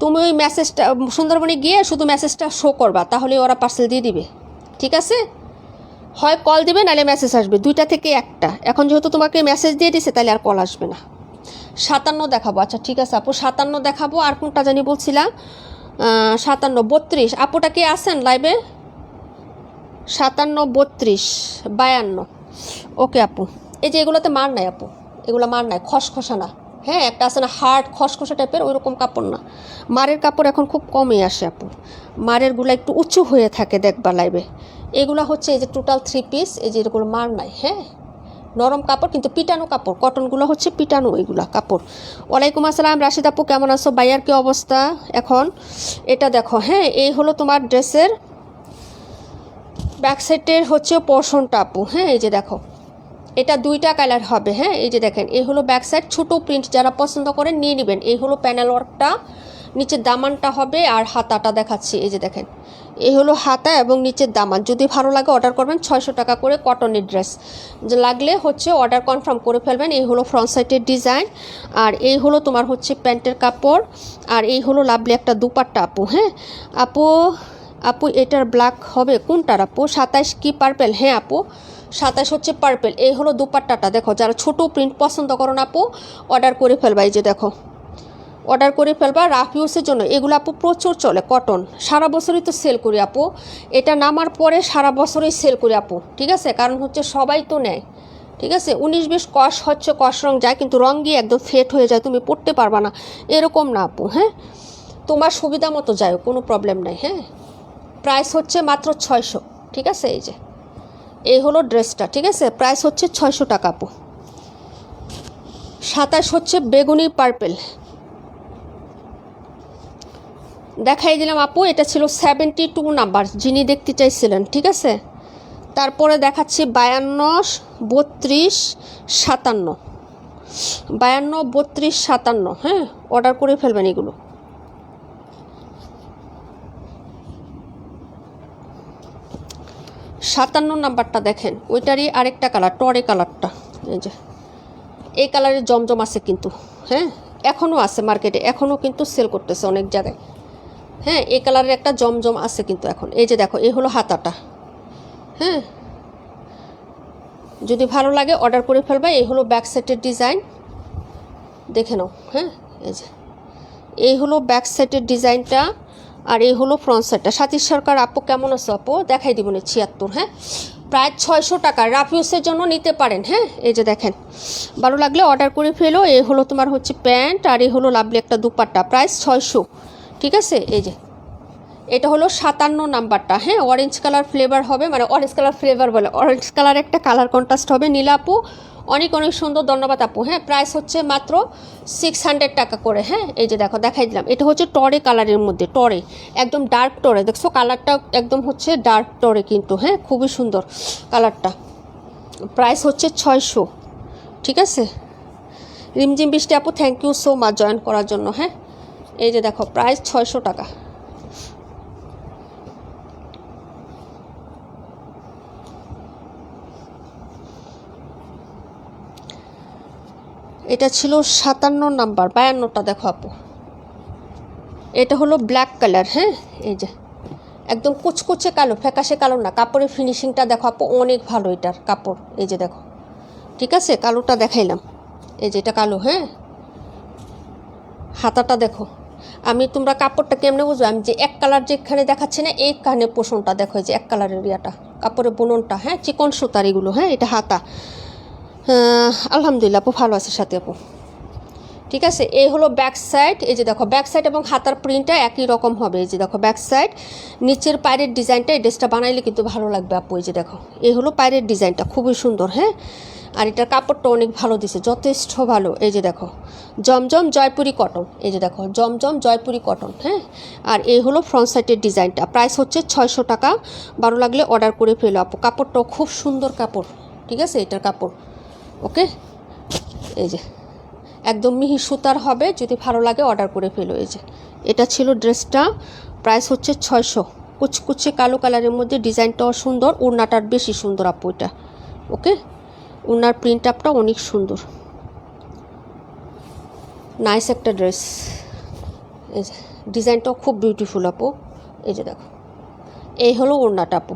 তুমি ওই মেসেজটা সুন্দরবনে গিয়ে শুধু মেসেজটা শো করবা, তাহলে ওরা পার্সেল দিয়ে দিবে। ঠিক আছে, হয় কল দিবে নাহলে মেসেজ আসবে, দুইটা থেকে একটা। এখন যেহেতু তোমাকে মেসেজ দিয়ে দিছে, তাহলে আর কল আসবে না। 57 দেখাবো। আচ্ছা ঠিক আছে আপু, 57 দেখাবো। আর কোনটা জানি বলছিলাম, 57 32 আপুটা কি আছেন লাইভে? 57 32 52। ওকে আপু, এই যে এগুলোতে মার নাই আপু, এগুলো মার নাই, খসখসা না। হ্যাঁ, একটা আছে না হার্ড খসখসা টাইপের, ওই রকম কাপড় না। মারের কাপড় এখন খুব কমই আসে আপু, মারেরগুলো একটু উঁচু হয়ে থাকে দেখবা লাইভে। এগুলো হচ্ছে এই যে টোটাল 3 পিস, এই যে এগুলো মার নাই। হ্যাঁ, নরম কাপড় কিন্তু পিটানো কাপড়, কটনগুলো হচ্ছে পিটানো এগুলা কাপড়। ওয়ালাইকুম আসসালাম রাশিদ আপু, কেমন আছো? বাইয়ার কি অবস্থা এখন? এটা দেখো, হ্যাঁ এই হলো তোমার ড্রেসের ব্যাক সাইডের হচ্ছে পোর্শনটা আপু। হ্যাঁ, এই যে দেখো, এটা দুইটা কালার হবে। হ্যাঁ, এই যে দেখেন, এই হলো ব্যাক সাইড, ছোটো প্রিন্ট যারা পছন্দ করেন নিয়ে নেবেন। এই হলো প্যানেল ওয়ার্কটা, নিচের দামানটা হবে, আর হাতাটা দেখাচ্ছি। এই যে দেখেন, এই হলো হাতা এবং নিচের দামান। যদি ভালো লাগে অর্ডার করবেন। 600 টাকা করে কটনের ড্রেস, যে লাগলে হচ্ছে অর্ডার কনফার্ম করে ফেলবেন। এই হলো ফ্রন্ট সাইডের ডিজাইন, আর এই হলো তোমার হচ্ছে প্যান্টের কাপড়, আর এই হলো লাভলি একটা দুপাট্টা আপু। হ্যাঁ আপু, আপু এটার ব্ল্যাক হবে কোনটার আপু? 27 কি পার্পেল? হ্যাঁ আপু, 27 হচ্ছে পার্পেল। এই হলো দুপাট্টাটা, দেখো যারা ছোটো প্রিন্ট পছন্দ করো না আপু অর্ডার করে ফেলবা। এই যে দেখো, অর্ডার করে ফেলবা রাফ ইউজের জন্য। এগুলো আপু প্রচুর চলে, কটন সারা বছরই তো সেল করি আপু। এটা নামার পরে সারা বছরই সেল করি আপু। ঠিক আছে, কারণ হচ্ছে সবাই তো নেয়। ঠিক আছে, 19-20 কস হচ্ছে, কস রং যায়, কিন্তু রং গিয়ে একদম ফেট হয়ে যায়, তুমি পরতে পারবা না, এরকম না আপু। হ্যাঁ, তোমার সুবিধা মতো যায়, কোনো প্রবলেম নাই। হ্যাঁ, প্রাইস হচ্ছে মাত্র 600। ঠিক আছে, এই যে এই হলো ড্রেসটা। ঠিক আছে, প্রাইস হচ্ছে 600 টাকা আপু। 27 হচ্ছে বেগুনি পার্পেল, দেখাই দিলাম আপু। এটা ছিল 72 নাম্বার, যিনি দেখতে চাইছিলেন। ঠিক আছে, তারপরে দেখাচ্ছি 52 32 57। 52 32 57। হ্যাঁ, অর্ডার করে ফেলবেন এগুলো। সাতান্ন নাম্বারটা দেখেন, ওইটারই আরেকটা কালার, টরে কালারটা। এই যে এই কালারের জমজম আছে কিন্তু। হ্যাঁ, এখনও আছে মার্কেটে, এখনও কিন্তু সেল করতেছে অনেক জায়গায়। হ্যাঁ, এই কালারের একটা জমজম আছে কিন্তু এখন। এই যে দেখো, এই হলো হাতাটা। হ্যাঁ, যদি ভালো লাগে অর্ডার করে ফেলবা। এই হলো ব্যাক সাইডের ডিজাইন, দেখে নাও। হ্যাঁ, এই যে এই হলো ব্যাক সাইডের ডিজাইনটা, আর এই হলো ফ্রন্ট সাইডটা। সাথীর সরকার আপু, কেমন আছো আপু? দেখাই দিব না, 76। হ্যাঁ, প্রায় 600 টাকা, রাফ ইউজের জন্য নিতে পারেন। হ্যাঁ, এই যে দেখেন, ভালো লাগলে অর্ডার করে ফেলো। এই হলো তোমার হচ্ছে প্যান্ট, আর এই হলো লাভলি একটা দুপাট্টা, প্রাইস 600। ঠিক আছে, এই যে এটা হলো 57 নাম্বারটা। হ্যাঁ, অরেঞ্জ কালার ফ্লেভার হবে, মানে অরেঞ্জ কালার ফ্লেভার বলে, অরেঞ্জ কালার একটা কালার কন্ট্রাস্ট হবে। নীলা আপু অনেক অনেক সুন্দর, ধন্যবাদ আপু। হ্যাঁ, প্রাইস হচ্ছে মাত্র 600 টাকা করে। হ্যাঁ, এই যে দেখো, দেখাই দিলাম। এটা হচ্ছে টরে কালারের মধ্যে, টরে একদম ডার্ক টরে, দেখছো কালারটা একদম হচ্ছে ডার্ক টরে কিন্তু। হ্যাঁ, খুবই সুন্দর কালারটা। প্রাইস হচ্ছে 600। ঠিক আছে, রিমঝিম বৃষ্টি আপু, thank you so much join করার জন্য। হ্যাঁ, এই যে দেখো প্রাইস 600 টাকা। এটা ছিল 57 নাম্বার, 52টা দেখো আপু। এটা হলো ব্ল্যাক কালার, হ্যাঁ এই যে একদম কুচকুচে কালো, ফ্যাকাশে কালো না, কাপড়ের ফিনিশিংটা দেখো আপু অনেক ভালো এটার কাপড়। এই যে দেখো, ঠিক আছে, কালোটা দেখাইলাম, এই যে এটা কালো, হ্যাঁ হাতাটা দেখো। আমি তোমরা কাপড়টা কেমনে বুঝবো, আমি যে এক কালার যেখানে দেখাচ্ছে না এই কানে পোষণটা দেখো, এই যে এক কালারের ইয়াটা কাপড়ের বুননটা, হ্যাঁ চিকন সুতার এগুলো, হ্যাঁ এটা হাতা। আলহামদুলিল্লাহ আপু ভালো আছে সাথে আপু, ঠিক আছে। এই হলো ব্যাক সাইড, এই যে দেখো ব্যাক সাইড এবং হাতার প্রিন্টটা একই রকম হবে। এই যে দেখো ব্যাক সাইড, নিচের পায়ের ডিজাইনটা, এই ড্রেসটা বানাইলে কিন্তু ভালো লাগবে আপু। এই যে দেখো এই হলো পায়ের ডিজাইনটা, খুবই সুন্দর, হ্যাঁ। আর এটার কাপড়টা অনেক ভালো দিছে, যথেষ্ট ভালো। এই যে দেখো জমজম জয়পুরি কটন, এই যে দেখো জমজম জয়পুরি কটন, হ্যাঁ। আর এই হলো ফ্রন্ট সাইডের ডিজাইনটা, প্রাইস হচ্ছে 600 টাকা। ভালো লাগলে অর্ডার করে ফেলো আপু, কাপড়টাও খুব সুন্দর কাপড়, ঠিক আছে এটার কাপড়, ওকে। এই যে একদম মিহি সুতার হবে, যদি ভালো লাগে অর্ডার করে ফেলো। এই যে এটা ছিল ড্রেসটা, প্রাইস হচ্ছে 600। কুচকুচে কালো কালারের মধ্যে ডিজাইনটাও সুন্দর, ওড়নাটার বেশি সুন্দর আপু এটা, ওকে। ওড়নার প্রিন্ট আপটা অনেক সুন্দর, নাইস একটা ড্রেস। এই যে ডিজাইনটাও খুব বিউটিফুল আপু। এই যে দেখো এই হলো ওড়নাটা আপু,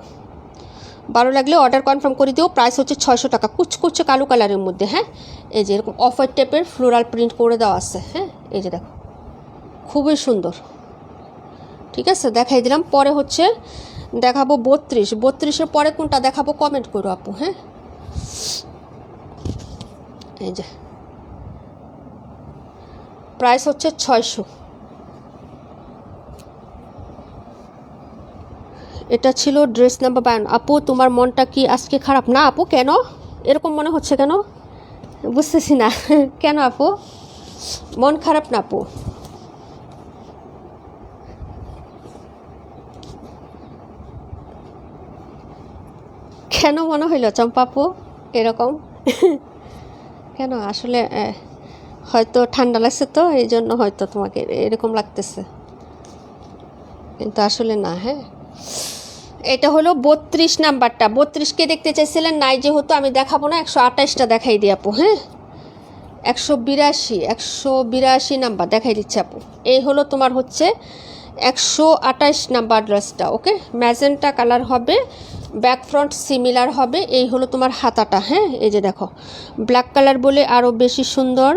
ভালো লাগলে অর্ডার কনফার্ম করে দিও। প্রাইস হচ্ছে 600 টাকা, কুচকুচে কালো কালারের মধ্যে, হ্যাঁ। এই যে এরকম অফ হোয়াইট টাইপের ফ্লোরাল প্রিন্ট করে দেওয়া আছে, হ্যাঁ এই যে দেখো খুবই সুন্দর, ঠিক আছে দেখাই দিলাম। পরে হচ্ছে দেখাবো 32-এর পরে কোনটা দেখাবো কমেন্ট করো আপু, হ্যাঁ। এই যে প্রাইস হচ্ছে 600। এটা ছিল ড্রেস নাম্বার 52। আপু তোমার মনটা কি আজকে খারাপ? না আপু, কেন এরকম মনে হচ্ছে, কেন বুঝতেছি না কেন আপু মন খারাপ? না আপু, কেন মনে হইলো চম্পা আপু এরকম কেন? আসলে হয়তো ঠান্ডা লাগছে তো এই জন্য হয়তো তোমাকে এরকম লাগতেছে, কিন্তু আসলে না, হ্যাঁ। এটা হলো 32 নাম্বারটা, 32কে দেখতে চাইছিলেন, নাই যেহেতু আমি দেখাবো না, 128টা দেখাই দিই আপু, হ্যাঁ 182 নাম্বার দেখাই দিচ্ছে আপু। এই হলো তোমার হচ্ছে 128 নাম্বার ড্রেসটা, ওকে। ম্যাজেন্টা কালার হবে, ব্যাক ফ্রন্ট সিমিলার হবে। এই হলো তোমার হাতাটা, হ্যাঁ এই যে দেখো ব্ল্যাক কালার বলে আরও বেশি সুন্দর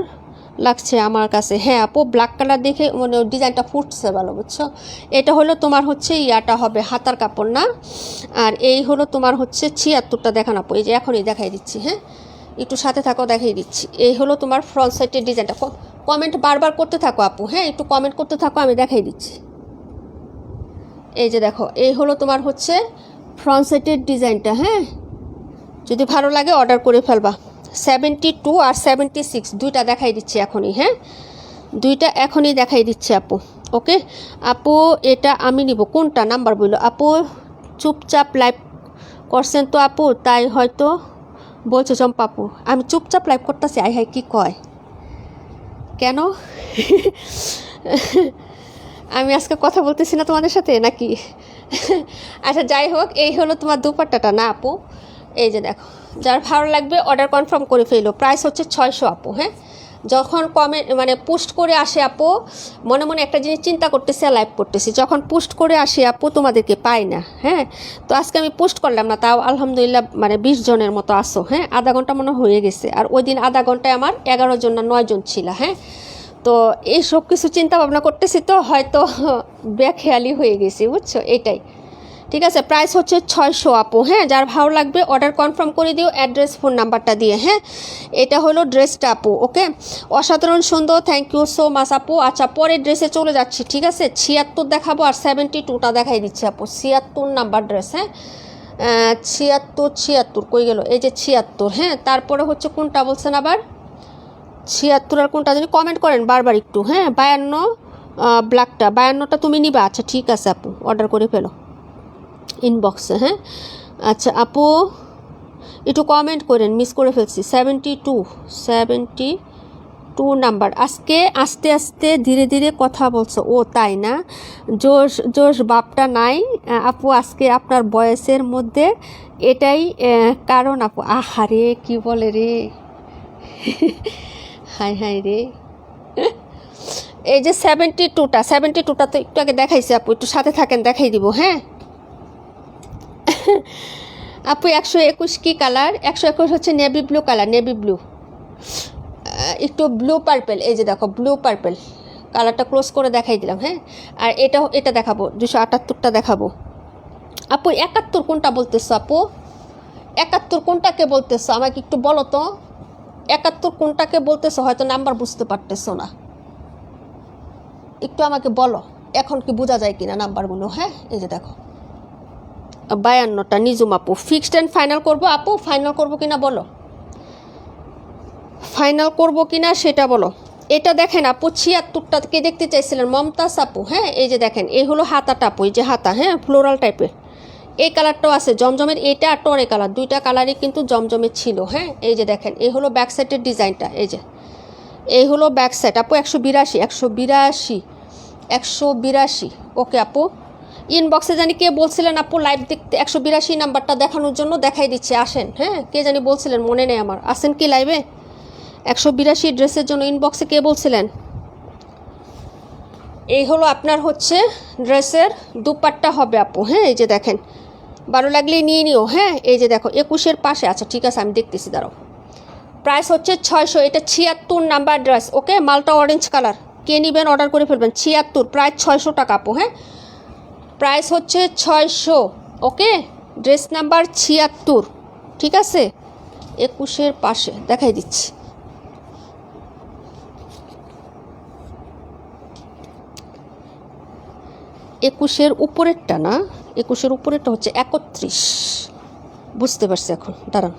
লাগছে আমার কাছে, হ্যাঁ আপু ব্ল্যাক কালার দেখে মানে ডিজাইনটা ফুটছে ভালো, বুঝছো। এটা হলো তোমার হচ্ছে ইয়াটা হবে হাতার কাপড় না। আর এই হলো তোমার হচ্ছে 76টা দেখান আপু, এই যে এখনই দেখাই দিচ্ছি, হ্যাঁ একটু সাথে থাকো দেখিয়ে দিচ্ছি। এই হলো তোমার ফ্রন্ট সাইডের ডিজাইনটা, কমেন্ট বারবার করতে থাকো আপু, হ্যাঁ একটু কমেন্ট করতে থাকো, আমি দেখাই দিচ্ছি। এই যে দেখো এই হলো তোমার হচ্ছে ফ্রন্ট সাইডের ডিজাইনটা, হ্যাঁ যদি ভালো লাগে অর্ডার করে ফেলবা। 72 আর 76 দুইটা দেখাই দিচ্ছি এখনই, হ্যাঁ দুইটা এখনই দেখাই দিচ্ছি আপু, ওকে। আপু এটা আমি নিব, কোনটা নাম্বার বললো আপু? চুপচাপ লাইভ করছেন তো আপু, তাই হয়তো বলছে চম্পা আপু। আমি চুপচাপ লাইভ করতেছি, আই হাই কি কয় কেন আমি আজকে কথা বলতেছি না তোমাদের সাথে নাকি? আচ্ছা যাই হোক, এই হলো তোমার দুপাট্টাটা না আপু। এই যে দেখো, যার ভালো লাগবে অর্ডার কনফার্ম করে ফেলো। প্রাইস হচ্ছে 600 আপু, হ্যাঁ। যখন কমেন্ট মানে পোস্ট করে আসে আপু, মনে মনে একটা জিনিস চিন্তা করতেছি আর লাইভ করতেছি, যখন পোস্ট করে আসে আপু তোমাদেরকে পাই না, হ্যাঁ। তো আজকে আমি পোস্ট করলাম না, তাও আলহামদুলিল্লাহ মানে 20 জনের মতো আসো, হ্যাঁ আধা ঘন্টা মনে হয়ে গেছে। আর ওই দিন আধা ঘন্টায় আমার 11 জন না 9 জন ছিল, হ্যাঁ। তো এই সব কিছু চিন্তা ভাবনা করতেছি তো হয়তো বেখেয়ালি হয়ে গেছি, বুঝছো, এটাই। ঠিক আছে, প্রাইস হচ্ছে 600 আপু, হ্যাঁ যার ভালো লাগবে অর্ডার কনফার্ম করে দিও অ্যাড্রেস ফোন নাম্বারটা দিয়ে, হ্যাঁ। এটা হলো ড্রেসটা আপু, ওকে। অসাধারণ সুন্দর, থ্যাংক ইউ সো মাচ আপু। আচ্ছা পরের ড্রেসে চলে যাচ্ছি, ঠিক আছে। 76 দেখাবো আর 72টা দেখাই দিচ্ছি আপু। 76 নাম্বার ড্রেস, হ্যাঁ 76 কই গেল, এই যে 76, হ্যাঁ। তারপরে হচ্ছে কোনটা বলছেন আবার 76 আর কোনটা জানি কমেন্ট করেন বারবার একটু, হ্যাঁ 52 ব্ল্যাকটা, 52টা তুমি নিবা? আচ্ছা ঠিক আছে আপু, অর্ডার করে ফেলো ইনবক্সে, হ্যাঁ। আচ্ছা আপু একটু কমেন্ট করেন, মিস করে ফেলছি। 72 নাম্বার। আজকে আস্তে আস্তে ধীরে ধীরে কথা বলছো, ও তাই না? জোশ জোশ বাপটা নাই আপু আজকে আপনার বয়সের মধ্যে, এটাই কারণ আপু। আহারে কি বলে রে, হাই হাই রে। এই যে 72টা তো একটু আগে দেখাইছে আপু, একটু সাথে থাকেন, দেখাই দিব। হ্যাঁ আপু 121 কি কালার? 121 হচ্ছে navy blue colour, navy blue, একটু ব্লু পার্পেল। এই যে দেখো ব্লু পার্পেল কালারটা ক্লোজ করে দেখাই দিলাম। হ্যাঁ, আর এটা দেখাবো 278টা দেখাবো। আপু 71 কোনটা বলতেছো? আপু 71 কোনটাকে বলতেছো আমাকে একটু বলো তো, 71 কোনটাকে বলতেছো? হয়তো নাম্বার বুঝতে পারতেছো না, একটু আমাকে বলো এখন কি বোঝা যায় কিনা নাম্বারগুলো। হ্যাঁ, এই যে দেখো 52টা নিজুম আপু। ফিক্সড অ্যান্ড ফাইনাল করবো আপু, ফাইনাল করবো কিনা বলো, ফাইনাল করবো কিনা সেটা বলো। এটা দেখেন আপু 76টা কে দেখতে চাইছিলেন? মমতাজ আপু। হ্যাঁ, এই যে দেখেন এই হলো হাতাটা আপু, এই যে হাতা, হ্যাঁ ফ্লোরাল টাইপের। এই কালারটাও আছে জমজমের, এটা আর টরে কালার, দুইটা কালারই কিন্তু জমজমের ছিল। হ্যাঁ, এই যে দেখেন এই হলো ব্যাক সাইডের ডিজাইনটা, এই যে এই হলো ব্যাক সাইড আপু। 182 ওকে আপু। ইনবক্সে জানি কে বলছিলেন আপু লাইভ দেখতে, 182 নাম্বারটা দেখানোর জন্য দেখাই দিচ্ছে, আসেন। হ্যাঁ, কে জানি বলছিলেন, মনে নেই আমার, আসেন কি লাইভে? 182 ড্রেসের জন্য ইনবক্সে কে বলছিলেন? এই হলো আপনার হচ্ছে ড্রেসের দুপাট্টা হবে আপু। হ্যাঁ, এই যে দেখেন, ভালো লাগলেই নিয়ে নিও। হ্যাঁ, এই যে দেখো 21-এর পাশে, আচ্ছা ঠিক আছে আমি দেখতেছি, দাঁড়াও। প্রাইস হচ্ছে 600, এটা 76 নাম্বার ড্রেস। ওকে, মালটা অরেঞ্জ কালার, কে নেবেন অর্ডার করে ফেলবেন। 76 প্রাইস 600 টাকা আপু। হ্যাঁ, প্রাইস হচ্ছে 600। ওকে, ড্রেস নাম্বার 76, ঠিক আছে? 21-এর পাশে দেখাই দিচ্ছি। একুশের উপরেরটা না, 21-এর উপরেরটা হচ্ছে 31, বুঝতে পারছি এখন, দাঁড়ান।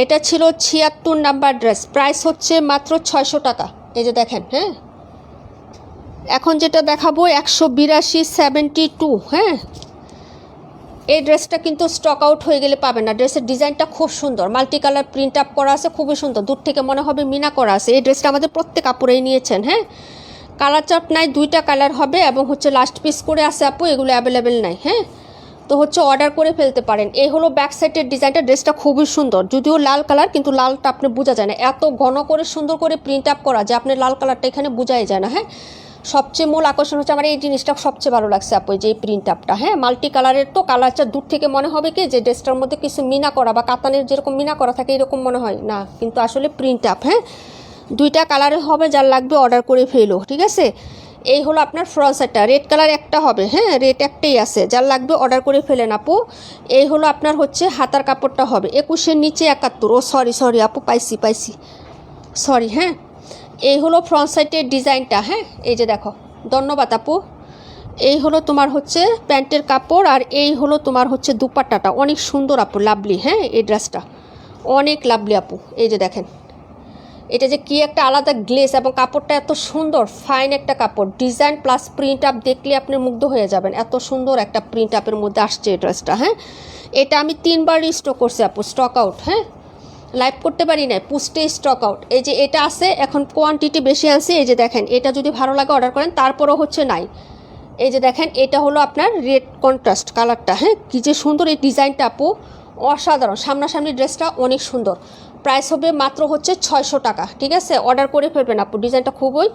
এটা ছিল 76 নাম্বার ড্রেস, প্রাইস হচ্ছে মাত্র 600 টাকা। এই যে দেখেন। হ্যাঁ, এখন যেটা দেখাবো 182 72। হ্যাঁ, এই ড্রেসটা কিন্তু স্টক আউট হয়ে গেলে পাবেন না। ড্রেসের ডিজাইনটা খুব সুন্দর, মাল্টি কালার প্রিন্ট আপ করা আছে, খুবই সুন্দর, দূর থেকে মনে হবে মিনা করা আছে। এই ড্রেসটা আমাদের প্রত্যেক কাপড়েই নিয়েছেন। হ্যাঁ, কালার চার্ট নাই, 2টা কালার হবে এবং হচ্ছে লাস্ট পিস করে আছে আপু, এগুলো অ্যাভেলেবেল নাই। হ্যাঁ, তো হচ্ছে অর্ডার করে ফেলতে পারেন। এই হলো ব্যাক সাইডের ডিজাইনটা, ড্রেসটা খুবই সুন্দর, যদিও লাল কালার, কিন্তু লালটা আপনি বোঝা যায় না, এত ঘন করে সুন্দর করে প্রিন্ট আপ করা যে আপনি লাল কালারটা এখানে বোঝাই যায় না। হ্যাঁ, সবচেয়ে মূল আকর্ষণ হচ্ছে আমার এই জিনিসটা সবচেয়ে ভালো লাগছে আপু, যে এই প্রিন্ট আপটা। হ্যাঁ, মাল্টি কালারের, তো কালারটা দূর থেকে মনে হবে কি যে ড্রেসটার মধ্যে কিছু মিনা করা বা কাতানের যেরকম মিনা করা থাকে এরকম মনে হয় না, কিন্তু আসলে প্রিন্ট আপ। হ্যাঁ, 2টা কালারের হবে, যার লাগবে অর্ডার করে ফেলো, ঠিক আছে? এই হলো আপনার ফ্রন্ট সাইডটা, রেড কালার একটা হবে। হ্যাঁ, রেড একটাই আছে, যার লাগবে অর্ডার করে ফেলেন আপু। এই হলো আপনার হচ্ছে হাতার কাপড়টা হবে 21-এর নিচে 71। ও সরি আপু, পাইছি, সরি। হ্যাঁ, এই হলো ফ্রন্ট সাইডের ডিজাইনটা। হ্যাঁ, এই যে দেখো, ধন্যবাদ আপু। এই হলো তোমার হচ্ছে প্যান্টের কাপড়, আর এই হলো তোমার হচ্ছে দুপাট্টাটা, অনেক সুন্দর আপু, লাভলি। হ্যাঁ, এই ড্রেসটা অনেক লাভলি আপু। এই যে দেখেন, এটা যে কি একটা আলাদা গ্লেস, এবং কাপড়টা এত সুন্দর, ফাইন একটা কাপড়, ডিজাইন প্লাস প্রিন্ট আপ দেখলে আপনি মুগ্ধ হয়ে যাবেন, এত সুন্দর একটা প্রিন্ট আপের মধ্যে আসছে এই ড্রেসটা। হ্যাঁ, এটা আমি 3বার রিস্টক করছি আপু, স্টক আউট। হ্যাঁ, লাইভ করতে পারি না, পুস্টে স্টক আউট। এই যে এটা আছে, এখন কোয়ান্টিটি বেশি আনছি। এই যে দেখেন, এটা যদি ভালো লাগে অর্ডার করেন, তারপরও হচ্ছে নাই। এই যে দেখেন, এটা হলো আপনার রেড কন্ট্রাস্ট কালারটা। হ্যাঁ, কি যে সুন্দর এই ডিজাইনটা আপু, অসাধারণ, সামনাসামনি ড্রেসটা অনেক সুন্দর। প্রাইস হবে মাত্র হচ্ছে 600 টাকা, ঠিক আছে? অর্ডার করে ফেলবেন আপু, ডিজাইনটা খুবই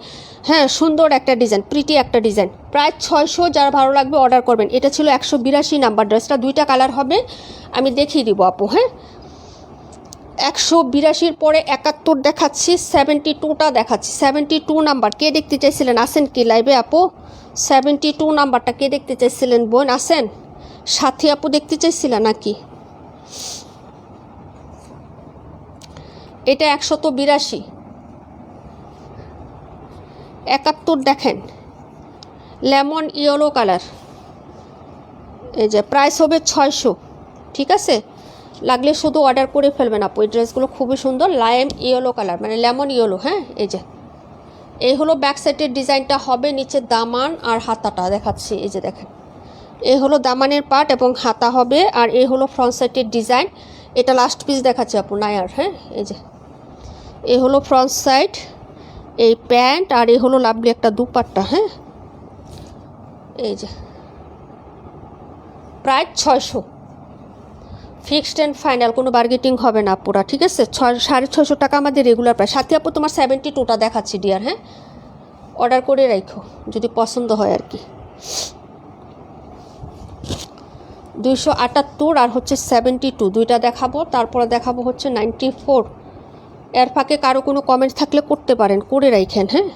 হ্যাঁ সুন্দর একটা ডিজাইন, প্রিটি একটা ডিজাইন, প্রায় 600, যার ভালো লাগবে অর্ডার করবেন। এটা ছিল 182 নাম্বার ড্রেসটা, 2টা কালার হবে, আমি দেখিয়ে দিব আপু। হ্যাঁ, 182-র পরে 71 দেখাচ্ছি, 72টা দেখাচ্ছি। 72 নাম্বার কে দেখতে চাইছিলেন? আসেন কি লাইভে আপু? 72 নাম্বারটা কে দেখতে চাইছিলেন বোন? আসেন। সাথী আপু দেখতে চাইছিলেন নাকি? এটা 182, 71 দেখেন, লেমন ইয়েলো কালার। এই যে প্রাইস হবে 600, ঠিক আছে? লাগলে শুধু অর্ডার করে ফেলবেন আপু। এই ড্রেসগুলো খুবই সুন্দর, লাইম ইয়েলো কালার, মানে লেমন ইয়েলো। হ্যাঁ, এই যে এই হলো ব্যাক সাইডের ডিজাইনটা হবে, নিচে দামান আর হাতাটা দেখাচ্ছি। এই যে দেখেন, এই হলো দামানের পার্ট এবং হাতা হবে, আর এই হলো ফ্রন্ট সাইডের ডিজাইন। এটা লাস্ট পিস দেখাচ্ছি আপু, নায়ার। হ্যাঁ, এই যে এই হলো ফ্রন্ট সাইড, এই প্যান্ট, আর এই হলো লাভলি একটা দুপাট্টা। হ্যাঁ, এই যে প্রায় 600, ফিক্সড অ্যান্ড ফাইনাল, কোনো বার্গেটিং হবে না পুরা। ঠিক আছে, 650 টাকা আমাদের রেগুলার প্রাইস। সাথে আপু তোমার 72টা দেখাচ্ছি ডিয়ার। হ্যাঁ, অর্ডার করে রাখো যদি পছন্দ হয় আর কি। 278 আর হচ্ছে 72, দুইটা দেখাবো। তারপরে দেখাবো হচ্ছে 94। এর ফাঁকে কারো কোনো কমেন্ট থাকলে করতে পারেন, করে রাখেন। হ্যাঁ,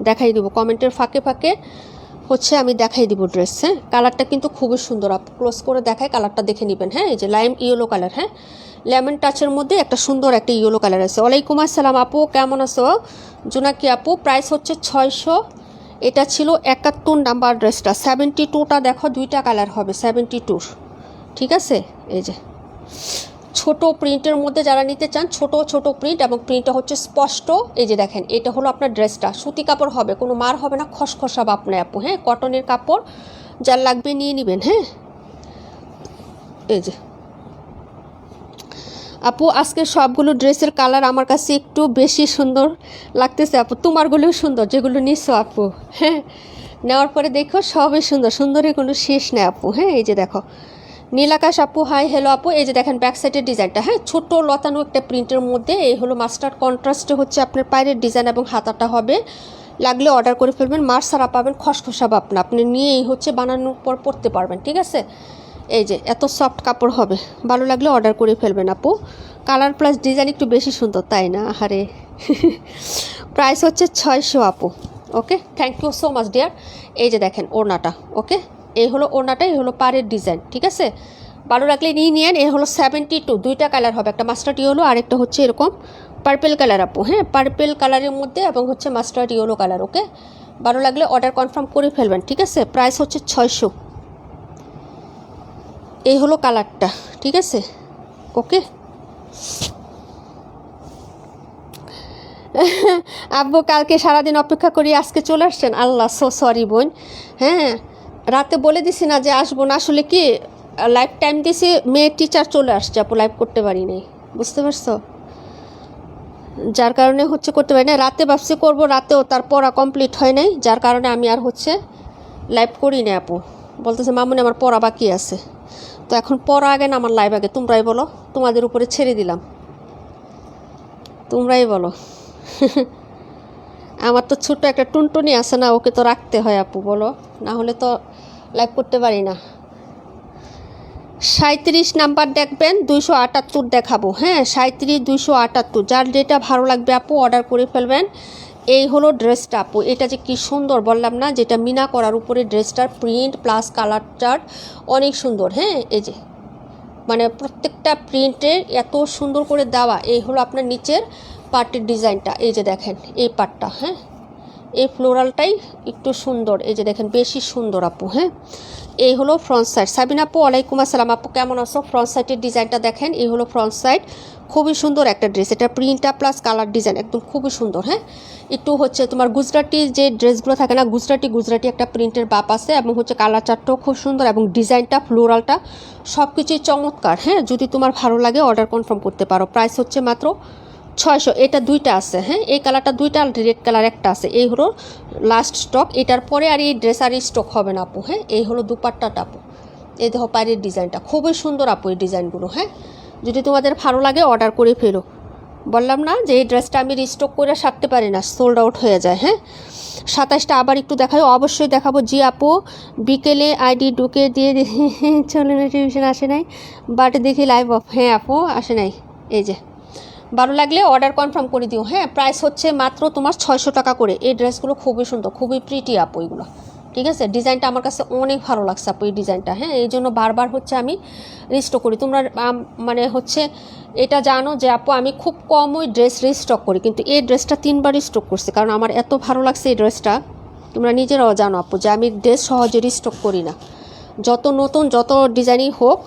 দেখাই দিব কমেন্টের ফাঁকে ফাঁকে হচ্ছে আমি দেখাই দিব ড্রেস। হ্যাঁ, কালারটা কিন্তু খুবই সুন্দর, আপু ক্লোজ করে দেখায়, কালারটা দেখে নেবেন। হ্যাঁ, এই যে লাইম ইয়েলো কালার। হ্যাঁ, লেমন টাচের মধ্যে একটা সুন্দর একটা ইয়েলো কালার আছে। ওয়ালাইকুম আসসালাম আপু, কেমন আছো? জোনাকি আপু, প্রাইস হচ্ছে 600। এটা ছিল 71 নাম্বার ড্রেসটা। 72টা দেখো, দুইটা কালার হবে 72। ঠিক আছে, এই যে ছোট প্রিন্টের মধ্যে যারা নিতে চান, ছোট ছোট প্রিন্ট এবং প্রিন্টটা হচ্ছে স্পষ্ট। এই যে দেখেন, এটা হলো আপনার ড্রেসটা, সুতি কাপড় হবে, কোনো মার হবে না, খসখসা বাপ না আপু। হ্যাঁ, কটনের কাপড়, যার লাগবে নিয়ে নেবেন। হ্যাঁ, এই যে আপু আজকে সবগুলো ড্রেসের কালার আমার কাছে একটু বেশি সুন্দর লাগতেছে আপু। তোমারগুলোও সুন্দর যেগুলো নিচ্ছ আপু। হ্যাঁ, নেওয়ার পরে দেখো সবই সুন্দর, সুন্দরের কোনো শেষ নেই আপু। হ্যাঁ, এই যে দেখো নীলাকাশ আপু, হাই হ্যালো আপু। এই যে দেখেন ব্যাক সাইডের ডিজাইনটা। হ্যাঁ, ছোট লতানো একটা প্রিন্টের মধ্যে, এই হলো মাস্টার্ড কন্ট্রাস্টে হচ্ছে আপনার পায়ের ডিজাইন এবং হাতাটা হবে। লাগলে অর্ডার করে ফেলবেন, মার সারা পাবেন, খসখসা বাপ না, আপনি নিয়েই হচ্ছে বানানোর পর পরতে পারবেন। ঠিক আছে, এই যে এত সফট কাপড় হবে, ভালো লাগলে অর্ডার করে ফেলবেন আপু। কালার প্লাস ডিজাইন একটু বেশি সুন্দর, তাই না? আরে প্রাইস হচ্ছে 600 আপু। Okay, thank you so much dear. এই যে দেখেন ওড়নাটা। ওকে, এই হলো ওড়নাটা, এই হলো পাড়ের ডিজাইন। ঠিক আছে, ভালো লাগলে নিয়ে নিয়েন। এই হলো 72, দুইটা কালার হবে, একটা মাস্টার্ড ইয়েলো আর একটা হচ্ছে এরকম পার্পেল কালার আপু। হ্যাঁ, পার্পেল কালারের মধ্যে এবং হচ্ছে মাস্টার্ড ইয়েলো কালার। ওকে, ভালো লাগলে অর্ডার কনফার্ম করে ফেলবেন। ঠিক আছে, প্রাইস হচ্ছে 600। এই হলো কালারটা। ঠিক আছে, ওকে। আব্বু কালকে সারাদিন অপেক্ষা করি, আজকে চলে আসছেন? আল্লাহ, সো সরি বোন। হ্যাঁ, রাতে বলে দিছি না যে আসবো না, আসলে কি লাইফ টাইম দিছি, মেয়ে টিচার চলে আসছে আপু, লাইভ করতে পারি নাই, বুঝতে পারছো? যার কারণে হচ্ছে করতে পারি না। রাতে ভাবছি করবো, রাতেও তার পড়া কমপ্লিট হয় নাই, যার কারণে আমি আর হচ্ছে লাইভ করি না আপু। বলতেছে মামুনি আমার পড়া বাকি আছে। তো এখন পড়া আগে না আমার লাইভ আগে? তোমরাই বলো, তোমাদের উপরে ছেড়ে দিলাম, তোমরাই বলো। আমার তো ছোট একটা টুনটুনি আছে না, ওকে তো রাখতে হয় আপু, বলো, না হলে তো লাইভ করতে পারি না। 37 নাম্বার দেখবেন, 278 দেখাবো। হ্যাঁ, 37, 278, যার যেটা ভালো লাগবে আপু অর্ডার করে ফেলবেন। এই হলো ড্রেসটা আপু, এটা যে কি সুন্দর বললাম না, যেটা মিনা করার উপরে ড্রেসটার প্রিন্ট প্লাস কালার চার্ট অনেক সুন্দর। হ্যাঁ, এই যে মানে প্রত্যেকটা প্রিন্টের এত সুন্দর করে দেওয়া। এই হলো আপনার নিচের পার্টের ডিজাইনটা, এই যে দেখেন এই পার্টটা। হ্যাঁ, এই ফ্লোরালটাই একটু সুন্দর, এই যে দেখেন বেশি সুন্দর আপু। হ্যাঁ, এই হলো ফ্রন্ট সাইড। সাবিনা আপু, ওয়ালাইকুম আসসালাম আপু, কেমন আছো? ফ্রন্ট সাইডের ডিজাইনটা দেখেন, এই হলো ফ্রন্ট সাইড, খুবই সুন্দর একটা ড্রেস। এটা প্রিন্টটা প্লাস কালার ডিজাইন একদম খুবই সুন্দর। হ্যাঁ, একটু হচ্ছে তোমার গুজরাটি যে ড্রেসগুলো থাকে না, গুজরাটি একটা প্রিন্টের বাপ আছে, এবং হচ্ছে কালার চারটাও খুব সুন্দর, এবং ডিজাইনটা ফ্লোরালটা সব কিছুই চমৎকার। হ্যাঁ, যদি তোমার ভালো লাগে অর্ডার কনফার্ম করতে পারো। প্রাইস হচ্ছে মাত্র 600। এটা দুইটা আছে। হ্যাঁ, এই কালারটা দুইটা, রেড কালার একটা আছে। এই হলো লাস্ট স্টক, এটার পরে আর এই ড্রেস আর স্টক হবে না আপু। হ্যাঁ, এই হলো দুপাট্টাটা আপু, এই দেখো পায়ের ডিজাইনটা খুবই সুন্দর আপু, এই ডিজাইনগুলো। হ্যাঁ, যদি তোমাদের ভালো লাগে অর্ডার করে ফেলো। বললাম না যে এই ড্রেসটা আমি রিস্টক করে সারতে পারি না, সোল্ড আউট হয়ে যায়। হ্যাঁ, 27টা আবার একটু দেখাই, অবশ্যই দেখাবো। জি আপু, বিকেলে আইডি ঢুকে দিয়ে চলে নোটিফিকেশন আসে নাই, বাট দেখি লাইভ অফ। হ্যাঁ আপু, আসে নাই। এই যে ভালো লাগলে অর্ডার কনফার্ম করে দিও। হ্যাঁ, প্রাইস হচ্ছে মাত্র তোমার 600 টাকা করে। এই ড্রেসগুলো খুবই সুন্দর, খুবই প্রিটি আপু এগুলো। ঠিক আছে, ডিজাইনটা আমার কাছে অনেক ভালো লাগছে আপু, এই ডিজাইনটা। হ্যাঁ, এই জন্য বারবার হচ্ছে আমি রিস্টক করি। তোমরা মানে হচ্ছে এটা জানো যে আপু আমি খুব কম ওই ড্রেস রিস্টক করি, কিন্তু এই ড্রেসটা 3বার রিস্টক করছি, কারণ আমার এত ভালো লাগছে এই ড্রেসটা। তোমরা নিজেরাও জানো আপু যে আমি ড্রেস সহজে রিস্টক করি না, যত নতুন যত ডিজাইনই হোক।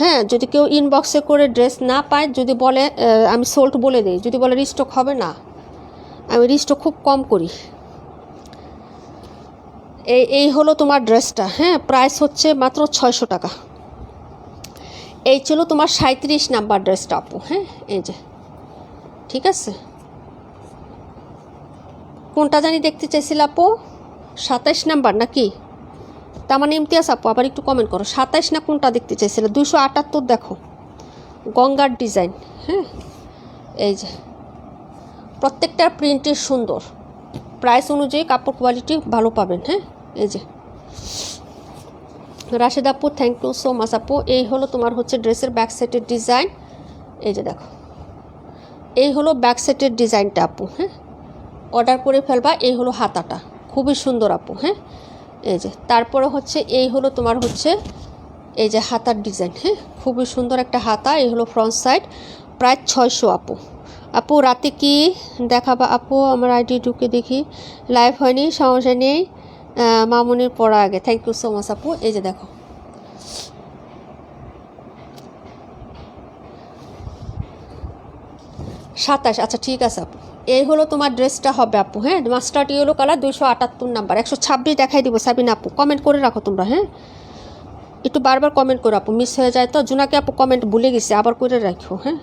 হ্যাঁ, যদি কেউ ইনবক্সে করে ড্রেস না পায়, যদি বলে আমি সোল্ড বলে দিই, যদি বলে রিস্টক হবে না, আমি রিস্টক খুব কম করি। এই হলো তোমার ড্রেসটা। হ্যাঁ, প্রাইস হচ্ছে মাত্র 600 টাকা। এই ছিল তোমার 37 নাম্বার ড্রেসটা আপু। হ্যাঁ, এই যে ঠিক আছে, কোনটা জানি দেখতে চাইছিল আপু? 27 নাম্বার নাকি? তার মানে ইমতিয়াজ আপু আবার একটু কমেন্ট করো, 27 না কোনটা দেখতে চাইছিল? 278 দেখো, গঙ্গার ডিজাইন। হ্যাঁ, এই যে প্রত্যেকটার প্রিন্টই সুন্দর, প্রাইস অনুযায়ী কাপড় কোয়ালিটি ভালো পাবেন। হ্যাঁ, এই যে রাশেদ আপু থ্যাংক ইউ সো মাচ আপু। এই হলো তোমার হচ্ছে ড্রেসের ব্যাক সাইডের ডিজাইন। এই যে দেখো, এই হলো ব্যাক সাইডের ডিজাইনটা আপু। হ্যাঁ, অর্ডার করে ফেলবা। এই হলো হাতাটা, খুবই সুন্দর আপু। হ্যাঁ, এই যে তারপরে হচ্ছে এই হলো তোমার হচ্ছে এই যে হাতার ডিজাইন। হ্যাঁ, খুবই সুন্দর একটা হাতা। এই হলো ফ্রন্ট সাইড, প্রায় 600 আপু। আপু রাতে কি দেখাবা আপু? আমার আইডি ঢুকে দেখি, লাইভ হয়নি, সমস্যা নেই, মামুনির পড়া আগে। থ্যাংক ইউ সো মাচ আপু। এই যে দেখো, সাতাশ। আচ্ছা ঠিক আছে আপু, এই হলো তোমার ড্রেসটা হবে আপু। হ্যাঁ, মাস্টার্ড ইয়েলো কালার, 278 নাম্বার, 126 দেখাই দিব সাবিনা আপু। কমেন্ট করে রাখো তোমরা। হ্যাঁ, একটু বারবার কমেন্ট করো আপু, মিস হয়ে যায় তো। জুনাকে আপু কমেন্ট ভুলে গেছে, আবার করে রাখো। হ্যাঁ,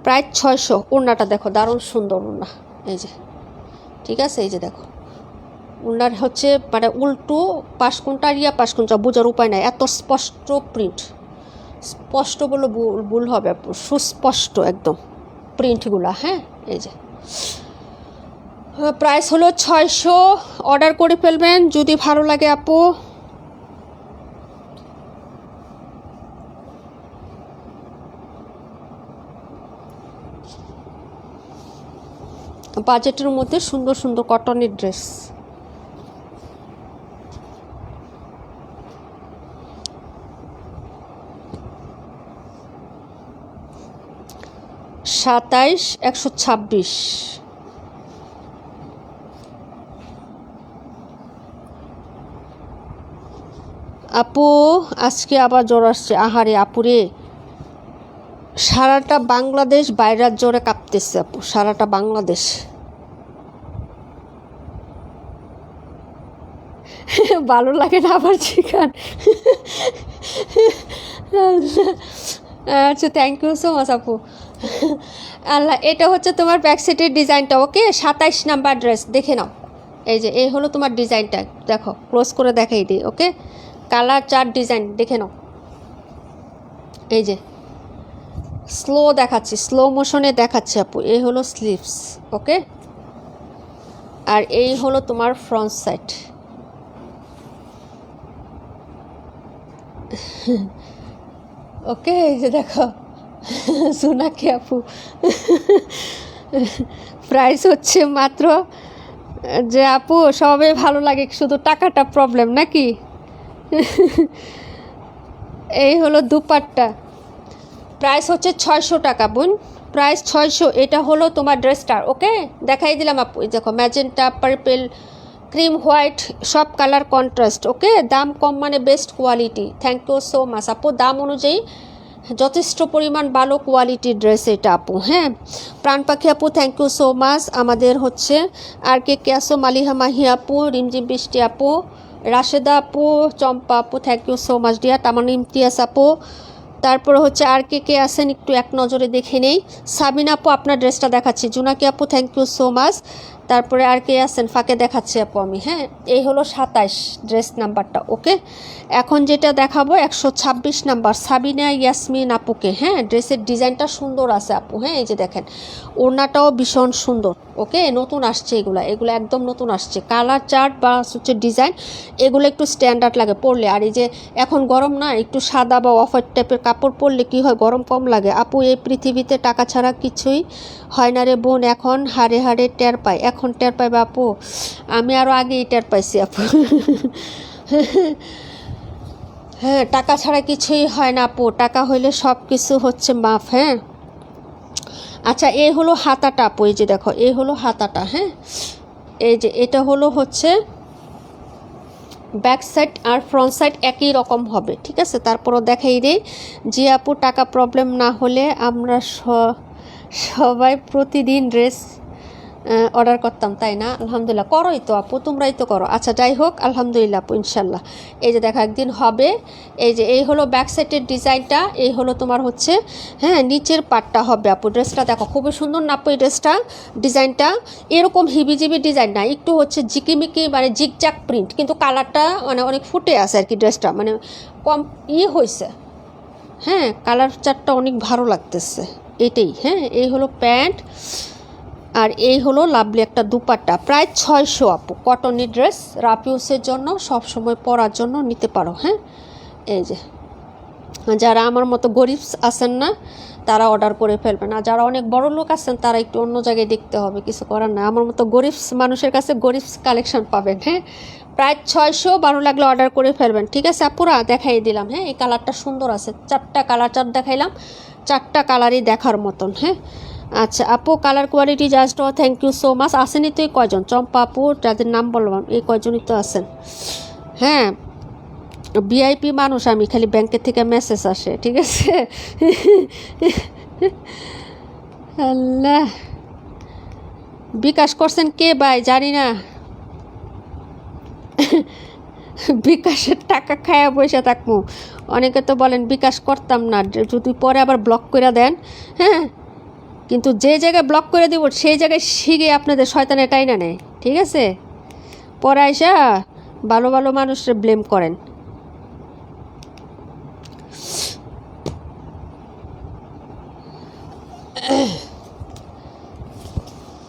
প্রায় 600। ওড়নাটা দেখো, দারুণ সুন্দর ওড়না। এই যে ঠিক আছে, এই যে দেখো ওড়নার হচ্ছে মানে উল্টো পাশকুনটা আর ইয়া পাশকুনটা বোঝার উপায় নাই, এত স্পষ্ট প্রিন্ট। স্পষ্ট বলে ভুল হবে আপু, সুস্পষ্ট একদম প্রিন্টগুলা। হ্যাঁ, এই যে প্রাইস হলো 600। অর্ডার করে ফেলবেন যদি ভালো লাগে আপু। বাজেটের মধ্যে সুন্দর সুন্দর কটনের ড্রেস। সাতাইশ, 126। আপু আজকে আবার জ্বর আসছে। আহারে আপুরে, সারাটা বাংলাদেশ বাইরের জ্বরে কাঁপতেছে আপু, সারাটা বাংলাদেশ। ভালো লাগে না আবার চিকেন। আচ্ছা থ্যাংক ইউ সো মাচ আপু। আল্লাহ, এটা হচ্ছে তোমার ব্যাক সাইডের ডিজাইনটা। ওকে, 27 নাম্বার ড্রেস দেখে নাও। এই যে এই হলো তোমার ডিজাইনটা, দেখো ক্লোজ করে দেখাই দিই। ওকে, কালার চার্ট ডিজাইন দেখে নাও। এই যে স্লো দেখাচ্ছি, স্লো মোশনে দেখাচ্ছি আপু। এই হলো স্লিভস। ওকে, আর এই হলো তোমার ফ্রন্ট সাইড। ওকে, এই যে দেখো সোনাকি আপু, প্রাইস হচ্ছে মাত্র, যে আপু সবে ভালো লাগে, শুধু টাকাটা প্রবলেম নাকি? এই হলো দুপাট্টা, প্রাইস হচ্ছে 600 টাকা বোন, প্রাইস 600। এটা হলো তোমার ড্রেসটার। ওকে, দেখাই দিলাম আপু। এই দেখো ম্যাজেন্টা, পার্পেল, ক্রিম হোয়াইট, সব কালার কন্ট্রাস্ট। ওকে, দাম কম মানে best quality. Thank you so much আপু। দাম অনুযায়ী যথেষ্ট পরিমাণ ভালো কোয়ালিটির ড্রেস এটা আপু। হ্যাঁ, প্রাণ পাখি আপু থ্যাংক ইউ সো মাচ। আমাদের হচ্ছে আর কে আসো, মালিহা মাহি আপু, রিমঝিম বৃষ্টি আপু, রাশেদা আপু, চম্পা আপু thank you so much dear, Taman Imtiaz আপু। তারপরে হচ্ছে আর কে আসেন একটু এক নজরে দেখে নেই। সাবিনা আপু আপনার ড্রেসটা দেখাচ্ছি। জুনাকি আপু থ্যাংক ইউ সো মাচ। তারপরে আর কে আসেন ফাঁকে দেখাচ্ছি আপু আমি। হ্যাঁ, এই হলো 27 ড্রেস নাম্বারটা। ওকে, এখন যেটা দেখাবো 126 নাম্বার, সাবিনা ইয়াসমিন আপুকে। হ্যাঁ, ড্রেসের ডিজাইনটা সুন্দর আছে আপু। হ্যাঁ, এই যে দেখেন ওড়নাটাও ভীষণ সুন্দর। ওকে, নতুন আসছে এগুলো, এগুলো একদম নতুন আসছে। কালার চার্ট বা হচ্ছে ডিজাইন এগুলো একটু স্ট্যান্ডার্ড লাগে পরলে। আর এই যে এখন গরম না, একটু সাদা বা অফ হোয়াইট টাইপের কাপড় পরলে কি হয়, গরম কম লাগে আপু। এই পৃথিবীতে টাকা ছাড়া কিছুই হয় না রে বোন, এখন হাড়ে হাড়ে টের পাই। এখন টের পাই আপু, আমি আরও আগেই টের পাইছি আপু। হ্যাঁ, টাকা ছাড়া কিছুই হয় না আপু, টাকা হইলে সব কিছু হচ্ছে মাফ। হ্যাঁ, আচ্ছা এই হলো হাতাটা আপু। এই যে দেখো এই হলো হাতাটা। হ্যাঁ, এই যে এটা হলো হচ্ছে ব্যাক সাইড আর ফ্রন্ট সাইড একই রকম হবে। ঠিক আছে, তারপরও দেখাই দিই যে আপু টাকা প্রবলেম না হলে আমরা সবাই প্রতিদিন ড্রেস অর্ডার করতাম, তাই না? আলহামদুলিল্লাহ, করোই তো আপু, তোমরাই তো করো। আচ্ছা যাই হোক, আলহামদুলিল্লাহ আপু, ইনশাল্লাহ। এই যে দেখো একদিন হবে। এই যে এই হলো ব্যাক সাইডের ডিজাইনটা, এই হলো তোমার হচ্ছে হ্যাঁ নিচের পাটটা হবে আপু। ড্রেসটা দেখো খুবই সুন্দর না আপু? এই ড্রেসটা ডিজাইনটা এরকম হিবিজিবি ডিজাইন না, একটু হচ্ছে জিকিমিকি মানে জিগজ্যাগ প্রিন্ট, কিন্তু কালারটা মানে অনেক ফুটে আছে আর কি। ড্রেসটা মানে কম হয়েছে, হ্যাঁ কালার চারটা অনেক ভালো লাগতেছে এটাই। হ্যাঁ এই হলো প্যান্ট, আর এই হলো লাভলি একটা দুপাট্টা, প্রায় 600 আপু। কটনের ড্রেস, রাফ ইউজের জন্য, সব সময় পরার জন্য নিতে পারো। হ্যাঁ এই যে যারা আমার মতো গরিব আছেন না, তারা অর্ডার করে ফেলবেন। আর যারা অনেক বড় লোক আছেন, তারা একটু অন্য জায়গায় দেখতে হবে, কিছু করার না। আমার মতো গরিব মানুষের কাছে গরিব কালেকশন পাবেন। হ্যাঁ প্রায় 600, ভালো লাগলে অর্ডার করে ফেলবেন। ঠিক আছে আপুরা, দেখাই দিলাম। হ্যাঁ এই কালারটা সুন্দর আছে, 4টা কালার চার দেখাইলাম, 4টা কালারই দেখার মতন। হ্যাঁ আচ্ছা আপু, colour quality just thank you so much. আসেনি তো এই কয়জন? চম্পা আপু, যাদের নাম বললাম এই কয়জনই তো আছেন। হ্যাঁ ভিআইপি মানুষ আমি, খালি ব্যাংকের থেকে মেসেজ আসে। ঠিক আছে আল্লাহ, বিকাশ করছেন কে ভাই জানি না বিকাশের টাকা খায়া বসে থাকবো। অনেকে তো বলেন বিকাশ করতাম না, যদি পরে আবার ব্লক করে দেন। হ্যাঁ কিন্তু যে জায়গায় ব্লক করে দিব, সেই জায়গায় শিখে আপনাদের শয়তানে টাইনা নেয়। ঠিক আছে, পরে আইসা ভালো ভালো মানুষের ব্লেম করেন।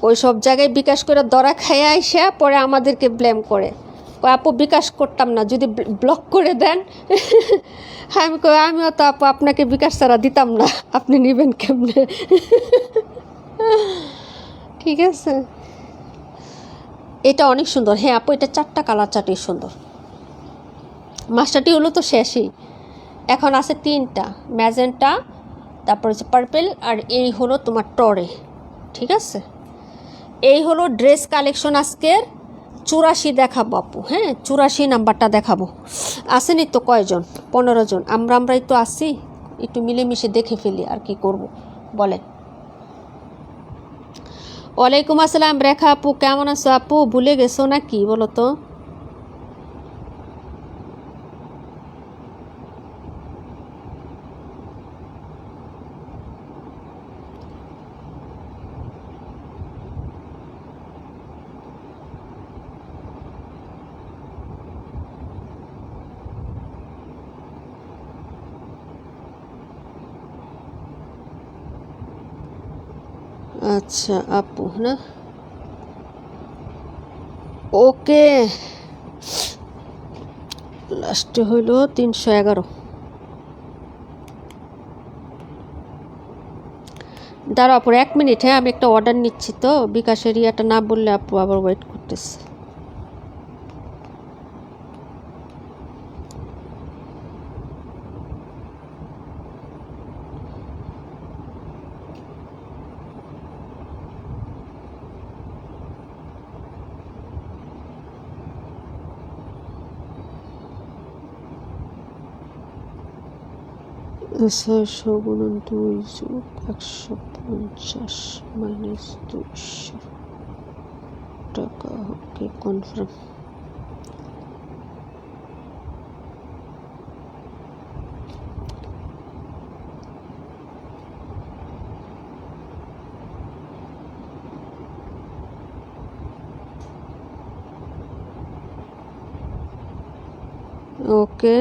ওই সব জায়গায় বিকাশ করে দরা খাইয়া আইসা পরে আমাদেরকে ব্লেম করে, আপু বিকাশ করতাম না, যদি ব্লক করে দেন। আমি কই আমিও তো আপু আপনাকে বিকাশ ছাড়া দিতাম না, আপনি নেবেন কেমনে? ঠিক আছে, এটা অনেক সুন্দর। হ্যাঁ আপু, এটা 4টা কালার, 4টি সুন্দর। মাস্টারটি হলো তো শেষই, এখন আছে 3টা, ম্যাজেন্টা, তারপর হচ্ছে পার্পেল, আর এই হলো তোমার টরে। ঠিক আছে, এই হলো ড্রেস কালেকশন আজকের। 84 দেখাবো আপু। হ্যাঁ 84 নাম্বারটা দেখাবো। আসেনি তো কয়জন? 15 জন। আমরাই তো আসি, একটু মিলেমিশে দেখে ফেলি, আর কি করব বলেন। ওয়ালাইকুম আসসালাম রেখা আপু, কেমন আছো আপু? ভুলে গেছো নাকি বলো তো? আচ্ছা আপু না, ওকে, লাস্টে হইল 311। দাঁড়াও আপু 1 মিনিট। হ্যাঁ আমি একটা অর্ডার নিচ্ছি তো, বিকাশের ইয়াটা না বললে আপু আবার ওয়েট করতেছে। ছয়শো গুণন 2 যোগ 150 মাইনাস 200 টাকা। ওকে কনফার্ম। ওকে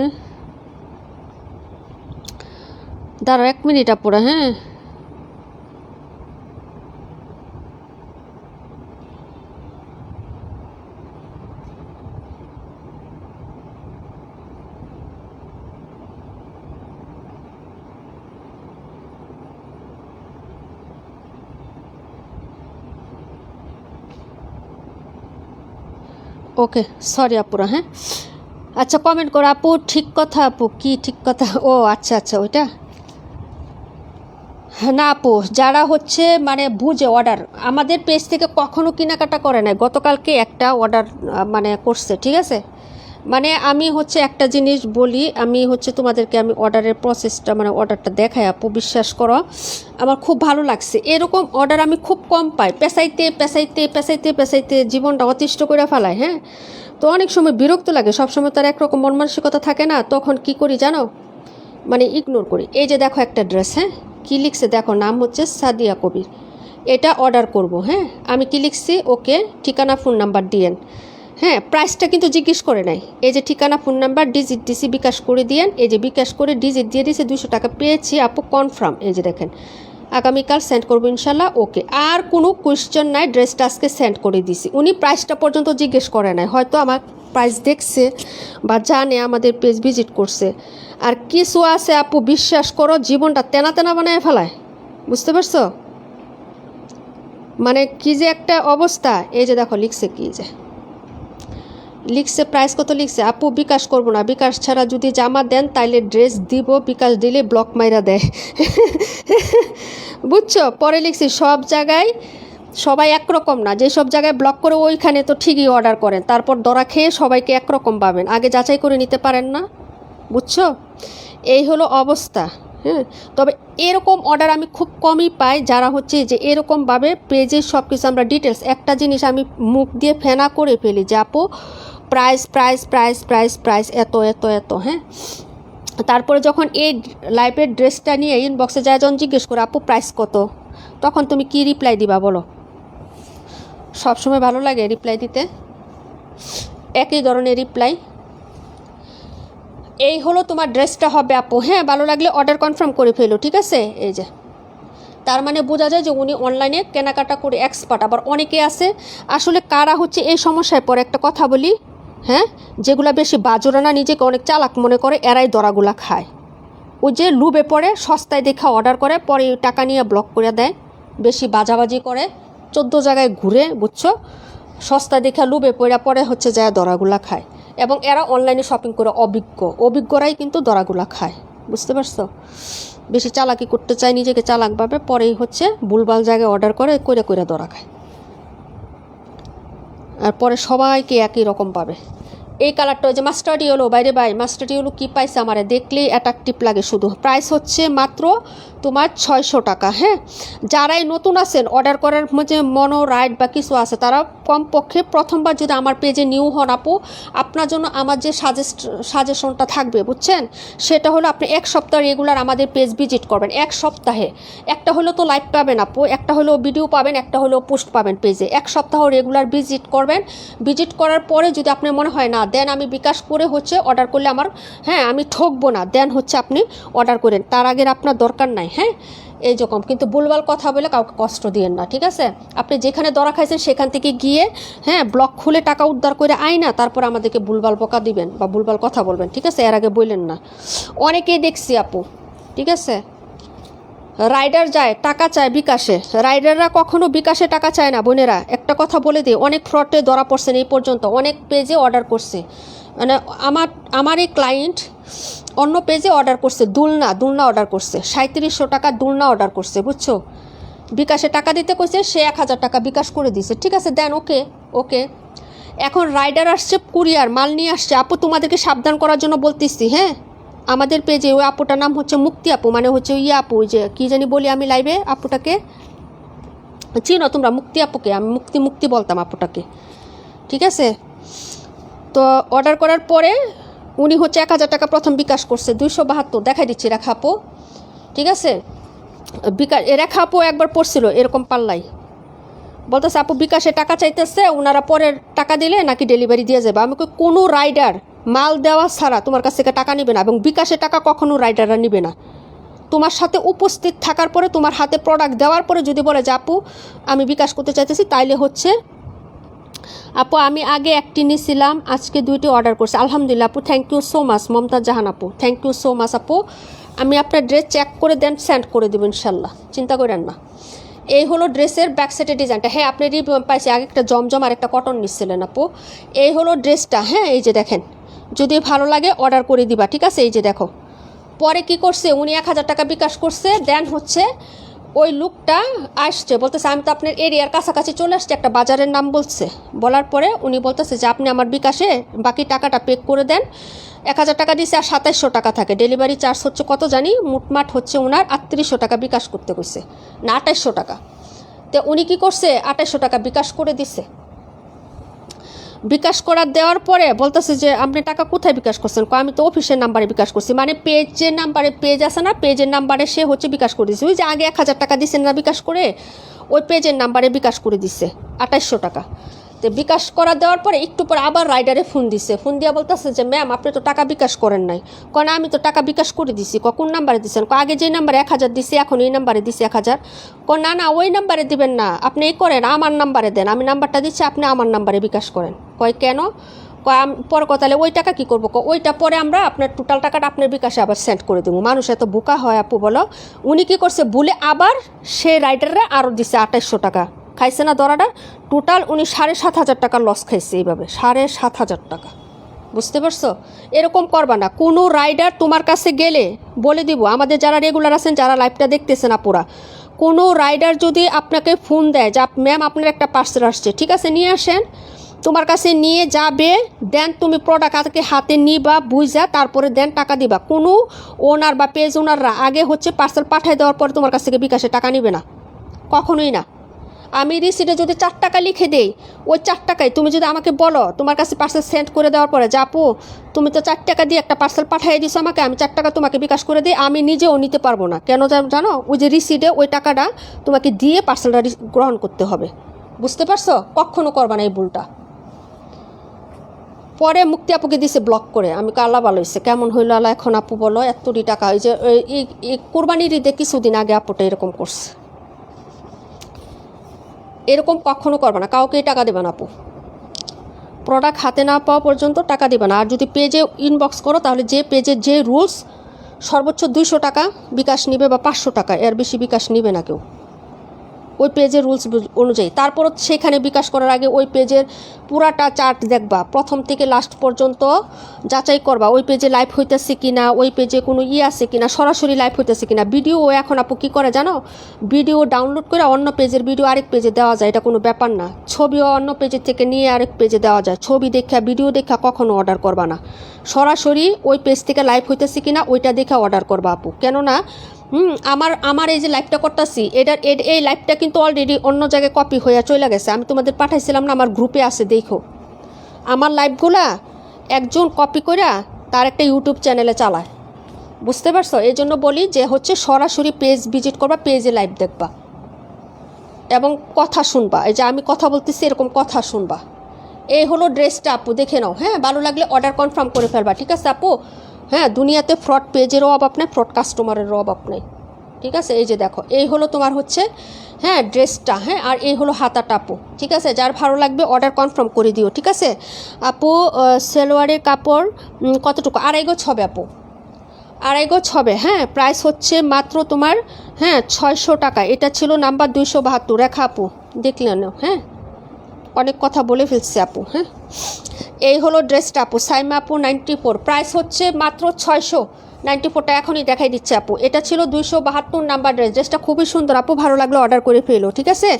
দাঁড়াও 1 মিনিট আপুরা। হ্যাঁ ওকে সরি আপুরা। হ্যাঁ আচ্ছা কমেন্ট করো আপু, ঠিক কথা আপু। কি ঠিক কথা? ও আচ্ছা আচ্ছা ওইটা না আপু, যারা হচ্ছে মানে বুঝে অর্ডার, আমাদের পেজ থেকে কখনো কেনাকাটা করে না। গতকালকে একটা অর্ডার মানে করছে, ঠিক আছে, মানে আমি হচ্ছে একটা জিনিস বলি, আমি হচ্ছে তোমাদেরকে আমি অর্ডারের প্রসেসটা মানে অর্ডারটা দেখাই আপু, বিশ্বাস করো আমার খুব ভালো লাগছে। এরকম অর্ডার আমি খুব কম পাই, পেঁচাইতে পেঁচাইতে পেঁচাইতে পেঁচাইতে জীবনটা অতিষ্ঠ করে ফেলায়। হ্যাঁ, তো অনেক সময় বিরক্ত লাগে, সবসময় তার একরকম মন মানসিকতা থাকে না, তখন কি করি জানো, মানে ইগনোর করি। এই যে দেখো একটা ড্রেস, হ্যাঁ কী লিখছে দেখো, নাম হচ্ছে সাদিয়া কবির, এটা অর্ডার করব। হ্যাঁ, আমি কি লিখছি, ওকে ঠিকানা ফোন নাম্বার দিয়েন। হ্যাঁ, প্রাইসটা কিন্তু জিজ্ঞেস করে নাই। এই যে ঠিকানা ফোন নাম্বার ডিজিট দিছি, বিকাশ করে দিয়েন। এই যে বিকাশ করে ডিজিট দিয়ে দিয়েছে, 200 টাকা পেয়েছি আপু, কনফার্ম। এই যে দেখেন, আগামীকাল সেন্ড করবো ইনশাল্লাহ, ওকে। আর কোনো কোয়েশ্চেন নাই, ড্রেসটা আজকে সেন্ড করে দিছি। উনি প্রাইসটা পর্যন্ত জিজ্ঞেস করে নাই, হয়তো আমার প্রাইস দেখছে বা জানে, আমাদের পেজ ভিজিট করছে। আর কিছু আছে আপু, বিশ্বাস করো জীবনটা তেনা তেনা বানায় ফেলায়, বুঝতে পারছো, মানে কি যে একটা অবস্থা। এই যে দেখো লিখছে, কি যে লিখছে, প্রাইস কত লিখছে, আপু বিকাশ করব না, বিকাশ ছাড়া যদি জামা দেন তাইলে ড্রেস দিব, বিকাশ দিলে ব্লক মাইরা দেয়। বুঝছো, পরে লিখছি সব জায়গায় সবাই একরকম না, যেসব জায়গায় ব্লক করে ওইখানে তো ঠিকই অর্ডার করেন, তারপর দরা খেয়ে সবাইকে একরকম পাবেন, আগে যাচাই করে নিতে পারেন না, বুঝছো, এই হলো অবস্থা। হ্যাঁ, তবে এরকম অর্ডার আমি খুব কমই পাই, যারা হচ্ছে যে এরকমভাবে পেজে সব কিছু আমরা ডিটেলস, একটা জিনিস আমি মুখ দিয়ে ফেনা করে ফেলি যে আপু price price price price price এত এত এত। হ্যাঁ, তারপরে যখন এই লাইফের ড্রেসটা নিয়ে ইনবক্সে যায়, যখন জিজ্ঞেস করে আপু প্রাইস কত, তখন তুমি কি রিপ্লাই দিবা বলো? সবসময় ভালো লাগে রিপ্লাই দিতে, একই ধরনের রিপ্লাই। এই হলো তোমার ড্রেসটা হবে আপু। হ্যাঁ, ভালো লাগলে অর্ডার কনফার্ম করে ফেলো, ঠিক আছে। এই যে তার মানে বোঝা যায় যে উনি অনলাইনে কেনাকাটা করে এক্সপার্ট। আবার অনেকে আছে আসলে কারা হচ্ছে এই সমস্যায় পরে, একটা কথা বলি, হ্যাঁ, যেগুলা বেশি বাজোরানা, নিজেকে অনেক চালাক মনে করে, এরাই দরাগুলা খায়। ওই যে লুবে পড়ে সস্তায় দেখা অর্ডার করে, পরে টাকা নিয়ে ব্লক করে দেয়, বেশি বাজাবাজি করে, 14 জায়গায় ঘুরে, বুঝছো, সস্তা দেখা লুবে পড়ে পরে হচ্ছে যায় দরাগুলা খায়। এবং এরা অনলাইনে শপিং করে অভিজ্ঞরাই কিন্তু দরাগুলা খায়, বুঝতে পারছো। বেশি চালাকি করতে চায়, নিজেকে চালাক ভাবে, পরেই হচ্ছে ভুলভাল জায়গায় অর্ডার করে কইরা কইরা দরা খায়, আর পরে সবাইকে একই রকম পাবে। এই কালারটা ওই যে মাস্টার্ড ইয়েলো, বাইরে বাই মাস্টার্ড ইয়েলো কী পাইছে, আমার দেখলেই অ্যাট্রাকটিভ লাগে শুধু। প্রাইস হচ্ছে মাত্র তোমার 600 টাকা। হ্যাঁ, যারাই নতুন আছেন, অর্ডার করার মধ্যে মনো রাইট বা কিছু আছে, তারা কমপক্ষে প্রথমবার যদি আমার পেজে নিউ হন আপু, আপনার জন্য আমার যে সাজেশনটা থাকবে, বুঝছেন, সেটা হলো আপনি 1 সপ্তাহ রেগুলার আমাদের পেজ ভিজিট করবেন। 1 সপ্তাহে একটা হলো তো লাইভ পাবেন আপু, একটা হলো ভিডিও পাবেন, একটা হলো পোস্ট পাবেন পেজে। 1 সপ্তাহ রেগুলার ভিজিট করবেন। ভিজিট করার পরে যদি আপনার মনে হয় না, দেন আমি বিকাশ করে হচ্ছে অর্ডার করলে আমার, হ্যাঁ আমি ঠকবো না, দেন হচ্ছে আপনি অর্ডার করেন, তার আগের আপনার দরকার নাই। হ্যাঁ, এই রকম কিন্তু ভুলভাল কথা বলে কাউকে কষ্ট দিয়েন না, ঠিক আছে। আপনি যেখানে দরা খাইছেন সেখান থেকে গিয়ে, হ্যাঁ, ব্লক খুলে টাকা উদ্ধার করে আইনা তারপর আমাদেরকে ভুলভাল বকা দিবেন বা ভুলভাল কথা বলবেন, ঠিক আছে, এর আগে বললেন না। অনেকেই দেখছি আপু, ঠিক আছে, রাইডার যায় টাকা চায় বিকাশে, রাইডাররা কখনো বিকাশে টাকা চায় না বোনেরা, একটা কথা বলে দিই, অনেক ফ্রডে ধরা পড়ছেন এই পর্যন্ত, অনেক পেজে অর্ডার করছে, মানে আমার এই ক্লায়েন্ট অন্য পেজে অর্ডার করছে, দুলনা অর্ডার করছে, 3700 টাকা দুলনা অর্ডার করছে, বুঝছো, বিকাশে টাকা দিতে কইছে, সে 1000 টাকা বিকাশ করে দিছে, ঠিক আছে, দেন ওকে। এখন রাইডার আসছে, কুরিয়ার মাল নিয়ে আসছে, আপু তোমাদেরকে সাবধান করার জন্য বলতেছি। হ্যাঁ, আমাদের পেজে ওই আপুটার নাম হচ্ছে মুক্তি আপু, মানে হচ্ছে ইয়ে আপু, ওই যে কী জানি বলি আমি লাইভে, আপুটাকে চিনো তোমরা, মুক্তি আপুকে, আমি মুক্তি বলতাম আপুটাকে, ঠিক আছে। তো অর্ডার করার পরে উনি হচ্ছে 1000 টাকা প্রথম বিকাশ করছে, 272 দেখাই দিচ্ছি, রেখা আপু, ঠিক আছে, রেখা আপু একবার পড়ছিল এরকম পাল্লাই, বলতেছে আপু বিকাশে টাকা চাইতেছে, ওনারা পরের টাকা দিলে নাকি ডেলিভারি দিয়ে যাবে। আমি কোনো রাইডার মাল দেওয়া ছাড়া তোমার কাছ থেকে টাকা নেবে না, এবং বিকাশে টাকা কখনো রাইডাররা নেবে না। তোমার সাথে উপস্থিত থাকার পরে, তোমার হাতে প্রোডাক্ট দেওয়ার পরে যদি বলে যে আপু আমি বিকাশ করতে চাইতেছি, তাইলে হচ্ছে আপু আমি আগে একটি নিয়েছিলাম, আজকে 2টি অর্ডার করছি, আলহামদুলিল্লাহ আপু, thank you so much, Momtaz Jahan আপু, থ্যাংক ইউ সো মাচ আপু। আমি আপনার ড্রেস চেক করে দেন সেন্ড করে দেবো ইনশাল্লাহ, চিন্তা করেন না। এই হলো ড্রেসের ব্যাক সাইডের ডিজাইনটা। হ্যাঁ, আপনি পাইছি আগে একটা জমজম আর একটা কটন নিচ্ছিলেন আপু, এই হলো ড্রেসটা। হ্যাঁ, এই যে দেখেন, যদি ভালো লাগে অর্ডার করে দিবা, ঠিক আছে। এই যে দেখো, পরে কি করছে উনি 1000 টাকা বিকাশ করছে, দেন হচ্ছে ওই লোকটা আসছে, বলতেছে আমি তো আপনার এরিয়ার কাছাকাছি চলে আসছি, একটা বাজারের নাম বলছে। বলার পরে উনি বলতেছে যে আপনি আমার বিকাশে বাকি টাকাটা পে করে দেন। 1000 টাকা দিছে আর 2700 টাকা থাকে, ডেলিভারি চার্জ হচ্ছে কত জানি, মোটমাট হচ্ছে ওনার 3800 টাকা বিকাশ করতে কইছে, না 2800 টাকা। তো উনি কি করছে, 2800 টাকা বিকাশ করে দিছে। বিকাশ করার দেওয়ার পরে বলতেছে যে আপনি টাকা কোথায় বিকাশ করছেন, আমি তো অফিসের নাম্বারে বিকাশ করছি, মানে পেজের নাম্বারে, পেজ আছে না, পেজের নাম্বারে সে হচ্ছে বিকাশ করে দিছে। ওই যে আগে 1000 টাকা দিচ্ছেন না বিকাশ করে, ওই পেজের নাম্বারে বিকাশ করে দিছে 2800 টাকা। তো বিকাশ করা দেওয়ার পরে একটু পরে আবার রাইডারে ফোন দিছে, ফোন দিয়া বলতেছে যে ম্যাম আপনি তো টাকা বিকাশ করেন নাই। না আমি তো টাকা বিকাশ করে দিছি। কোন নাম্বারে দিচ্ছেন? আগে যে নাম্বারে 1000 দিছি এখন এই নাম্বারে দিছি 1000। না না ওই নাম্বারে দিবেন না, আপনি এই করেন আমার নাম্বারে দেন, আমি নাম্বারটা দিচ্ছি আপনি আমার নাম্বারে বিকাশ করেন। কেন? পরে তাহলে ওই টাকা কী করবো? ওইটা পরে আমরা আপনার টোটাল টাকাটা আপনার বিকাশে আবার সেন্ড করে দেবো। মানুষ এত বোকা হয় আপু বলো। উনি কী করছে, বলে আবার সে রাইডাররা আরও দিছে 2800 টাকা। খাইছে না দরাটা? টোটাল উনি 7500 টাকা লস খাইছে এইভাবে, 7500 টাকা। বুঝতে পারছো? এরকম করবা না। কোনো রাইডার তোমার কাছে গেলে বলে দিব, আমাদের যারা রেগুলার আছেন, যারা লাইভটা দেখতেছেন আপুরা, কোনো রাইডার যদি আপনাকে ফোন দেয় যে ম্যাম আপনার একটা পার্সেল আসছে, ঠিক আছে নিয়ে আসেন, তোমার কাছে নিয়ে যাবে, দেন তুমি প্রোডাক্ট হাতে নিবা, বুঝা তারপরে দেন টাকা দিবা। কোনো ওনার বা পেজ ওনাররা আগে হচ্ছে পার্সেল পাঠিয়ে দেওয়ার পরে তোমার কাছ থেকে বিকাশে টাকা নিবে না, কখনোই না। আমি রিসিটে যদি 4 টাকা লিখে দেই, ওই 4 টাকায় তুমি যদি আমাকে বলো তোমার কাছে পার্সেল সেন্ড করে দেওয়ার পরে যে আপু তুমি তো 4 টাকা দিয়ে একটা পার্সেল পাঠিয়ে দিছো আমাকে, আমি 4 টাকা তোমাকে বিকাশ করে দিই, আমি নিজেও নিতে পারবো না। কেন জানো? ওই যে রিসিটে ওই টাকাটা তোমাকে দিয়ে পার্সেলটা গ্রহণ করতে হবে। বুঝতে পারছো? কখনো করবা না এই ভুলটা। পরে মুক্তি আপুকে দিছে ব্লক করে। আমি আল্লাহ ভালো হয়েছে, কেমন হইলো আল্লাহ। এখন আপু বলো এতটি টাকা, ওই যে কোরবানির ঈদে কিছুদিন আগে আপুটা এরকম করছে। এরকম কখনো করবে না, কাউকেই টাকা দেবে না আপু। প্রোডাক্ট হাতে না পাওয়া পর্যন্ত টাকা দেবে না। আর যদি পেজে ইনবক্স করো তাহলে যে পেজের যে রুলস, সর্বোচ্চ 200 টাকা বিকাশ নিবে বা 500 টাকা, এর বেশি বিকাশ নিবে না কেউ, ওই পেজের রুলস অনুযায়ী। তারপর সেখানে বিকাশ করার আগে ওই পেজের পুরাটা চার্ট দেখবা, প্রথম থেকে লাস্ট পর্যন্ত যাচাই করবা ওই পেজে লাইভ হইতেছে কিনা, ওই পেজে কোনো আছে কিনা, সরাসরি লাইভ হইতেছে কিনা। ভিডিও এখন আপু কী করে জানো, ভিডিও ডাউনলোড করে অন্য পেজের ভিডিও আরেক পেজে দেওয়া যায়, এটা কোনো ব্যাপার না। ছবিও অন্য পেজের থেকে নিয়ে আরেক পেজে দেওয়া যায়। ছবি দেখা, ভিডিও দেখা কখনো অর্ডার করবা না, সরাসরি ওই পেজ থেকে লাইভ হইতেছে কিনা ওইটা দেখে অর্ডার করবা আপু। কেননা আমার এই যে লাইভটা করতেছি, এই লাইভটা কিন্তু অলরেডি অন্য জায়গায় কপি হয়ে চলে গেছে। আমি তোমাদের পাঠাইছিলাম না, আমার গ্রুপে আছে, দেখো আমার লাইভগুলা একজন কপি করে তার একটা ইউটিউব চ্যানেলে চালায়। বুঝতে পারছো? এই জন্য বলি যে হচ্ছে সরাসরি পেজ ভিজিট করবা, পেজে লাইভ দেখবা এবং কথা শুনবা। এই যে আমি কথা বলতেছি এরকম কথা শুনবা। এই হলো ড্রেসটা আপু, দেখে নাও। হ্যাঁ, ভালো লাগলে অর্ডার কনফার্ম করে ফেলবা, ঠিক আছে আপু? হ্যাঁ, দুনিয়াতে ফ্রড পেজেরও অভাব নেই, ফ্রড কাস্টমারেরও অভাব নেই, ঠিক আছে? এই যে দেখো, এই হলো তোমার হচ্ছে হ্যাঁ ড্রেসটা। হ্যাঁ, আর এই হলো হাতাটা আপু, ঠিক আছে? যার ভালো লাগবে অর্ডার কনফার্ম করে দিও, ঠিক আছে আপু? সালোয়ারের কাপড় কতটুকু? 2.5 গজ হবে আপু, 2.5 গজ হবে। হ্যাঁ, প্রাইস হচ্ছে মাত্র তোমার 600 টাকা। এটা ছিল নাম্বার 272, রেখা আপু, দেখলেন? হ্যাঁ, অনেক কথা বলে ফেলছে আপু। হ্যাঁ, এই হলো ড্রেসটা আপু, সাইমা আপু 94, প্রাইস হচ্ছে মাত্র 694টা এখনই দেখাই দিচ্ছে আপু। এটা ছিল 272 নাম্বার ড্রেস। ড্রেসটা খুবই সুন্দর আপু, ভালো লাগলে অর্ডার করে ফেলো, ঠিক আছে?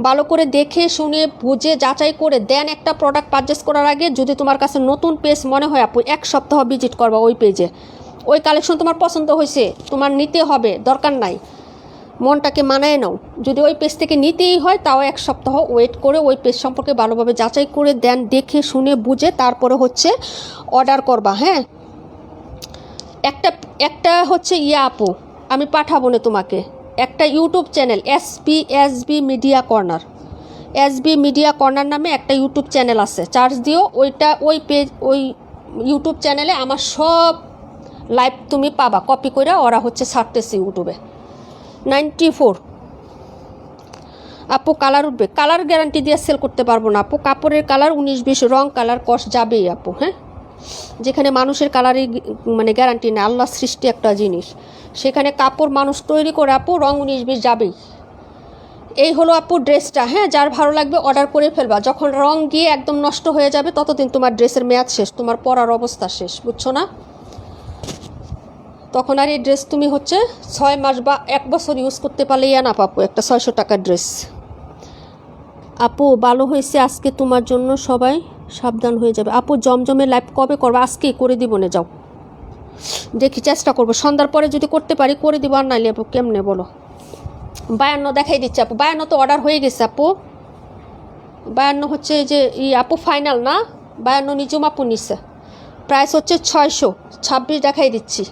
ভালো করে দেখে শুনে বুঝে যাচাই করে দেন একটা প্রোডাক্ট পারচেস করার আগে। যদি তোমার কাছে নতুন পেজ মনে হয় আপু, 1 সপ্তাহ ভিজিট করবা ওই পেজে। ওই কালেকশন তোমার পছন্দ হয়েছে, তোমার নিতে হবে, দরকার নাই, মনটাকে মানায় নাও। যদি ওই পেজ থেকে নিতেই হয় তাও 1 সপ্তাহ ওয়েট করে ওই পেজ সম্পর্কে ভালোভাবে যাচাই করে দেন, দেখে শুনে বুঝে তারপরে হচ্ছে অর্ডার করবা। হ্যাঁ, একটা হচ্ছে আপু, আমি পাঠাবো না তোমাকে, একটা YouTube channel SB media corner, SB media corner নামে একটা ইউটিউব চ্যানেল আছে, চার্জ দিও। ওই পেজ, ওই ইউটিউব চ্যানেলে আমার সব লাইভ তুমি পাবা, কপি করে ওরা হচ্ছে ছাড়তেছে ইউটিউবে। 94 আপু, কালার উঠবে? কালার গ্যারান্টি দিয়ে সেল করতে পারবো না আপু। কাপড়ের কালার 19-20 রং কালার কস যাবেই আপু। হ্যাঁ, যেখানে মানুষের কালারই মানে গ্যারান্টি নেই, আল্লাহ সৃষ্টি একটা জিনিস, সেখানে কাপড় মানুষ তৈরি করে আপু, রং 19-20 যাবেই। এই হলো আপু ড্রেসটা। হ্যাঁ, যার ভালো লাগবে অর্ডার করে ফেলবা। যখন রং গিয়ে একদম নষ্ট হয়ে যাবে ততদিন তোমার ড্রেসের মেয়াদ শেষ, তোমার পরার অবস্থা শেষ, বুঝছো না? তো তখন আর এই ড্রেস তুমি হচ্ছে 6 মাস বা 1 বছর ইউজ করতে পারলেই না আপু, একটা 600 টাকার ড্রেস। আপু ভালো হয়েছে, আজকে তোমার জন্য সবাই সাবধান হয়ে যাবে। আপু জমজমের লাইভ কবে করবো? আজকেই করে দিব না, যাও দেখি, চেষ্টা করবো সন্ধ্যার পরে যদি করতে পারি করে দিব, আর নাইলে আপু কেমনে বলো। 52 দেখাই দিচ্ছে আপু, 52 তো অর্ডার হয়ে গেছে আপু। 52 হচ্ছে যে আপু ফাইনাল না, 52 নিজুম আপু নিচ্ছে। প্রাইস হচ্ছে 626 দেখাই দিচ্ছি,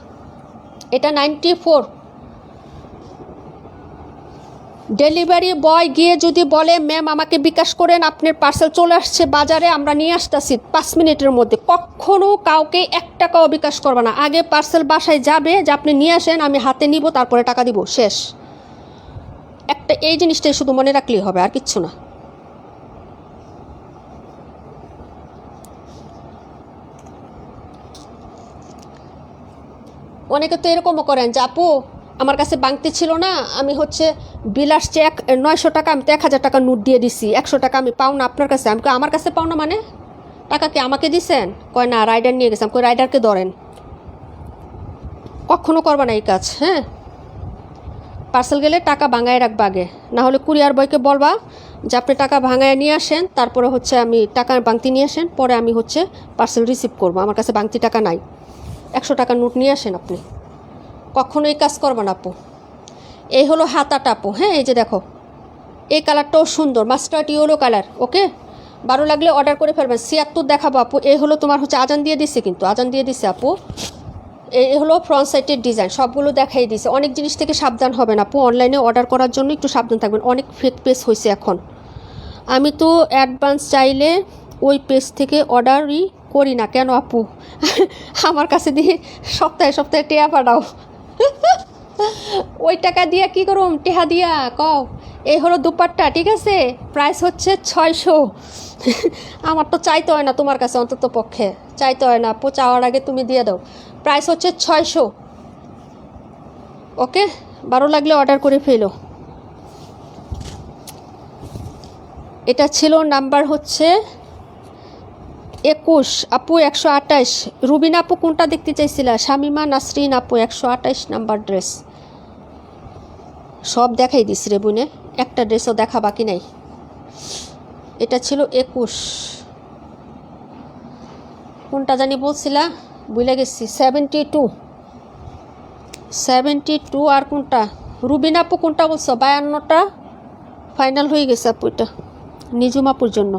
এটা 94। ডেলিভারি বয় গিয়ে যদি বলে ম্যাম আমাকে বিকাশ করেন, আপনার পার্সেল চলে আসছে বাজারে, আমরা নিয়ে আসতেছি 5 মিনিটের মধ্যে, কখনও কাউকে 1 টাকাও বিকাশ করবে না। আগে পার্সেল বাসায় যাবে যে আপনি নিয়ে আসেন, আমি হাতে নিব, তারপরে টাকা দিব, শেষ। একটা এই জিনিসটাই শুধু মনে রাখলেই হবে, আর কিচ্ছু না। অনেকে তো এরকমও করেন যে আপু আমার কাছে বাংতি ছিল না, আমি হচ্ছে বিল আসছে 900 টাকা, আমি তো 1000 টাকা নোট দিয়ে দিছি, 100 টাকা আমি পাও না আপনার কাছে। আমি আমার কাছে পাও না মানে টাকা কি আমাকে দিছেন? কয় না, রাইডার নিয়ে গেছিলাম। কই রাইডারকে ধরেন, কখনও করবা না এই কাজ। হ্যাঁ, পার্সেল গেলে টাকা ভাঙায় রাখবা আগে, না হলে কুরিয়ার বয়কে বলবা যে আপনি টাকা ভাঙায় নিয়ে আসেন, তারপরে হচ্ছে আমি টাকা বাংতি নিয়ে আসেন, পরে আমি হচ্ছে পার্সেল রিসিভ করবো, আমার কাছে বাংতি টাকা নাই, 100 টাকার নোট নিয়ে আসেন আপনি। কখনো এই কাজ করবেন আপু। এই হলো হাতাটা আপু। হ্যাঁ, এই যে দেখো, এই কালারটাও সুন্দর, মাস্টার্ড ইয়েলো কালার। ওকে, ভালো লাগলে অর্ডার করে ফেলবেন। 76 দেখাবো আপু। এই হলো তোমার হচ্ছে আজান দিয়ে দিচ্ছে, কিন্তু আজান দিয়ে দিচ্ছে আপু। এই হলো ফ্রন্ট সাইডের ডিজাইন, সবগুলো দেখাই দিছে। অনেক জিনিস থেকে সাবধান হবেন আপু, অনলাইনে অর্ডার করার জন্য একটু সাবধান থাকবেন, অনেক ফেক পেজ হয়েছে এখন। আমি তো অ্যাডভান্স চাইলে ওই পেজ থেকে অর্ডারই করি না। কেন আপু? আমার কাছে দিয়ে সপ্তাহে সপ্তাহে টেয়া পাঠাও। ওই টাকা দিয়া কি করুম, টেহা দিয়া কও। এই হলো দুপাট্টা, ঠিক আছে, প্রাইস হচ্ছে 600। আমার তো চাইতে হয় না তোমার কাছে, অন্তত পক্ষে চাইতে হয় না আপু, চাওয়ার আগে তুমি দিয়ে দাও। প্রাইস হচ্ছে 600। ওকে, ভালো লাগলে অর্ডার করে ফেলো। এটা ছিল নাম্বার হচ্ছে 21 আপু, 128। রুবিনা আপু কোনটা দেখতে চাইছিলা? শামিমা নাসরিন আপু, 128 নাম্বার ড্রেস। সব দেখাই দিস রে বুনে, একটা ড্রেসও দেখা বাকি নাই। এটা ছিল 21, কোনটা জানি বলছিলা, ভুলে গেছি। 72 আর কোনটা? রুবিনা আপু কোনটা বলছো? 52টা ফাইনাল হয়ে গেছে আপু, এটা নিজুম আপুর জন্য।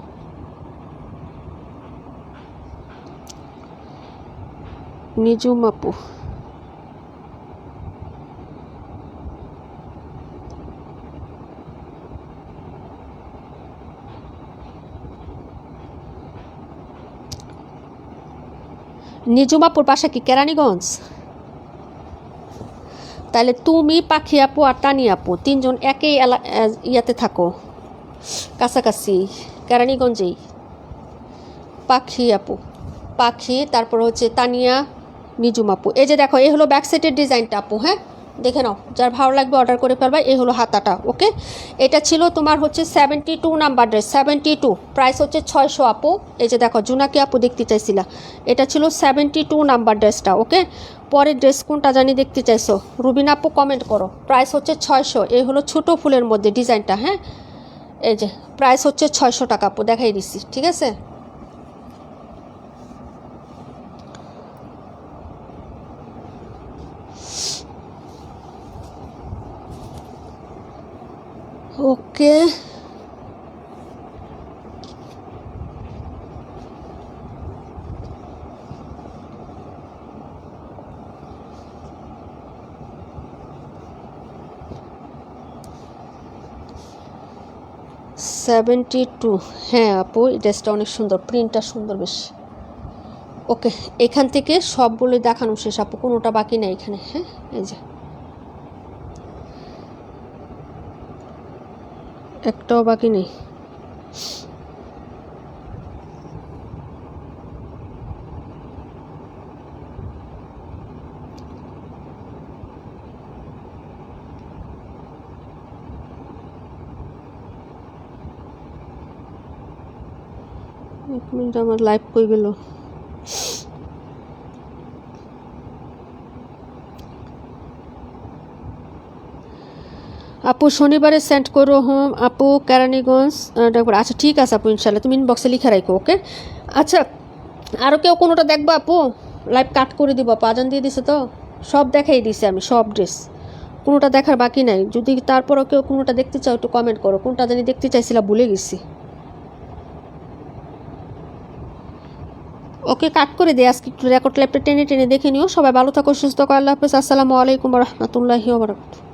নিজুম আপু, নিজুম আপুর বাসা কি কেরানীগঞ্জ? তাহলে তুমি, পাখি আপু আর তানি আপু 3 জন একই ইয়াতে থাকো, কাছাকাছি, কেরানীগঞ্জেই। পাখি আপু, পাখি, তারপর হচ্ছে তানিয়া, নিজুম আপু। এই যে দেখো, এই হলো ব্যাক সাইডের ডিজাইনটা আপু। হ্যাঁ, দেখে নাও, যার ভালো লাগবে অর্ডার করে ফেলবা। এই হলো হাতাটা। ওকে, এটা ছিল তোমার হচ্ছে 72 নাম্বার ড্রেস, 72, প্রাইস হচ্ছে 600 আপু। এই যে দেখো, জুনাকি আপু দেখতে চাইছিলা, এটা ছিল 72 নাম্বার ড্রেসটা। ওকে, পরের ড্রেস কোনটা জানি দেখতে চাইছো, রুবিনা আপু কমেন্ট করো। প্রাইস হচ্ছে 600। এই হলো ছোটো ফুলের মধ্যে ডিজাইনটা। হ্যাঁ, এই যে প্রাইস হচ্ছে 600 টাকা আপু, দেখাই দিচ্ছি, ঠিক আছে। ওকে, সেভেন্টি টু। হ্যাঁ আপু, এই ড্রেসটা অনেক সুন্দর, প্রিন্টটা সুন্দর বেশ। ওকে, এখান থেকে সবগুলোই দেখানো শেষ আপু, কোনোটা বাকি নেই এখানে। হ্যাঁ, এই যে একটাও বাকি নেই। এক মিনিট, আমার লাইভ কই গেল? আপু শনিবারে সেন্ড করো হোম আপু কেরানীগঞ্জ আচ্ছা ঠিক আছে আপু ইনশাল্লাহ তুমি ইনবক্সে লিখে রাখো ওকে। আচ্ছা আরও কেউ কোনোটা দেখবা আপু? লাইভ কাট করে দিব আপু, আজান দিয়ে দিছে তো, সব দেখাই দিছে আমি, সব ড্রেস, কোনোটা দেখার বাকি নাই। যদি তারপরও কেউ কোনোটা দেখতে চাও একটু কমেন্ট করো, কোনটা জানি দেখতে চাইছিলাম ভুলে গেছি। ওকে কাট করে দিই, আজকে একটু রেকর্ড লাইভটা টেনে টেনে দেখে নিও। সবাই ভালো থাকো, সুস্থ থাকো, আল্লাহ হাফেজ, আসসালামু আলাইকুম রহমতুল্লাহি ওয়া বারাকাতুহু।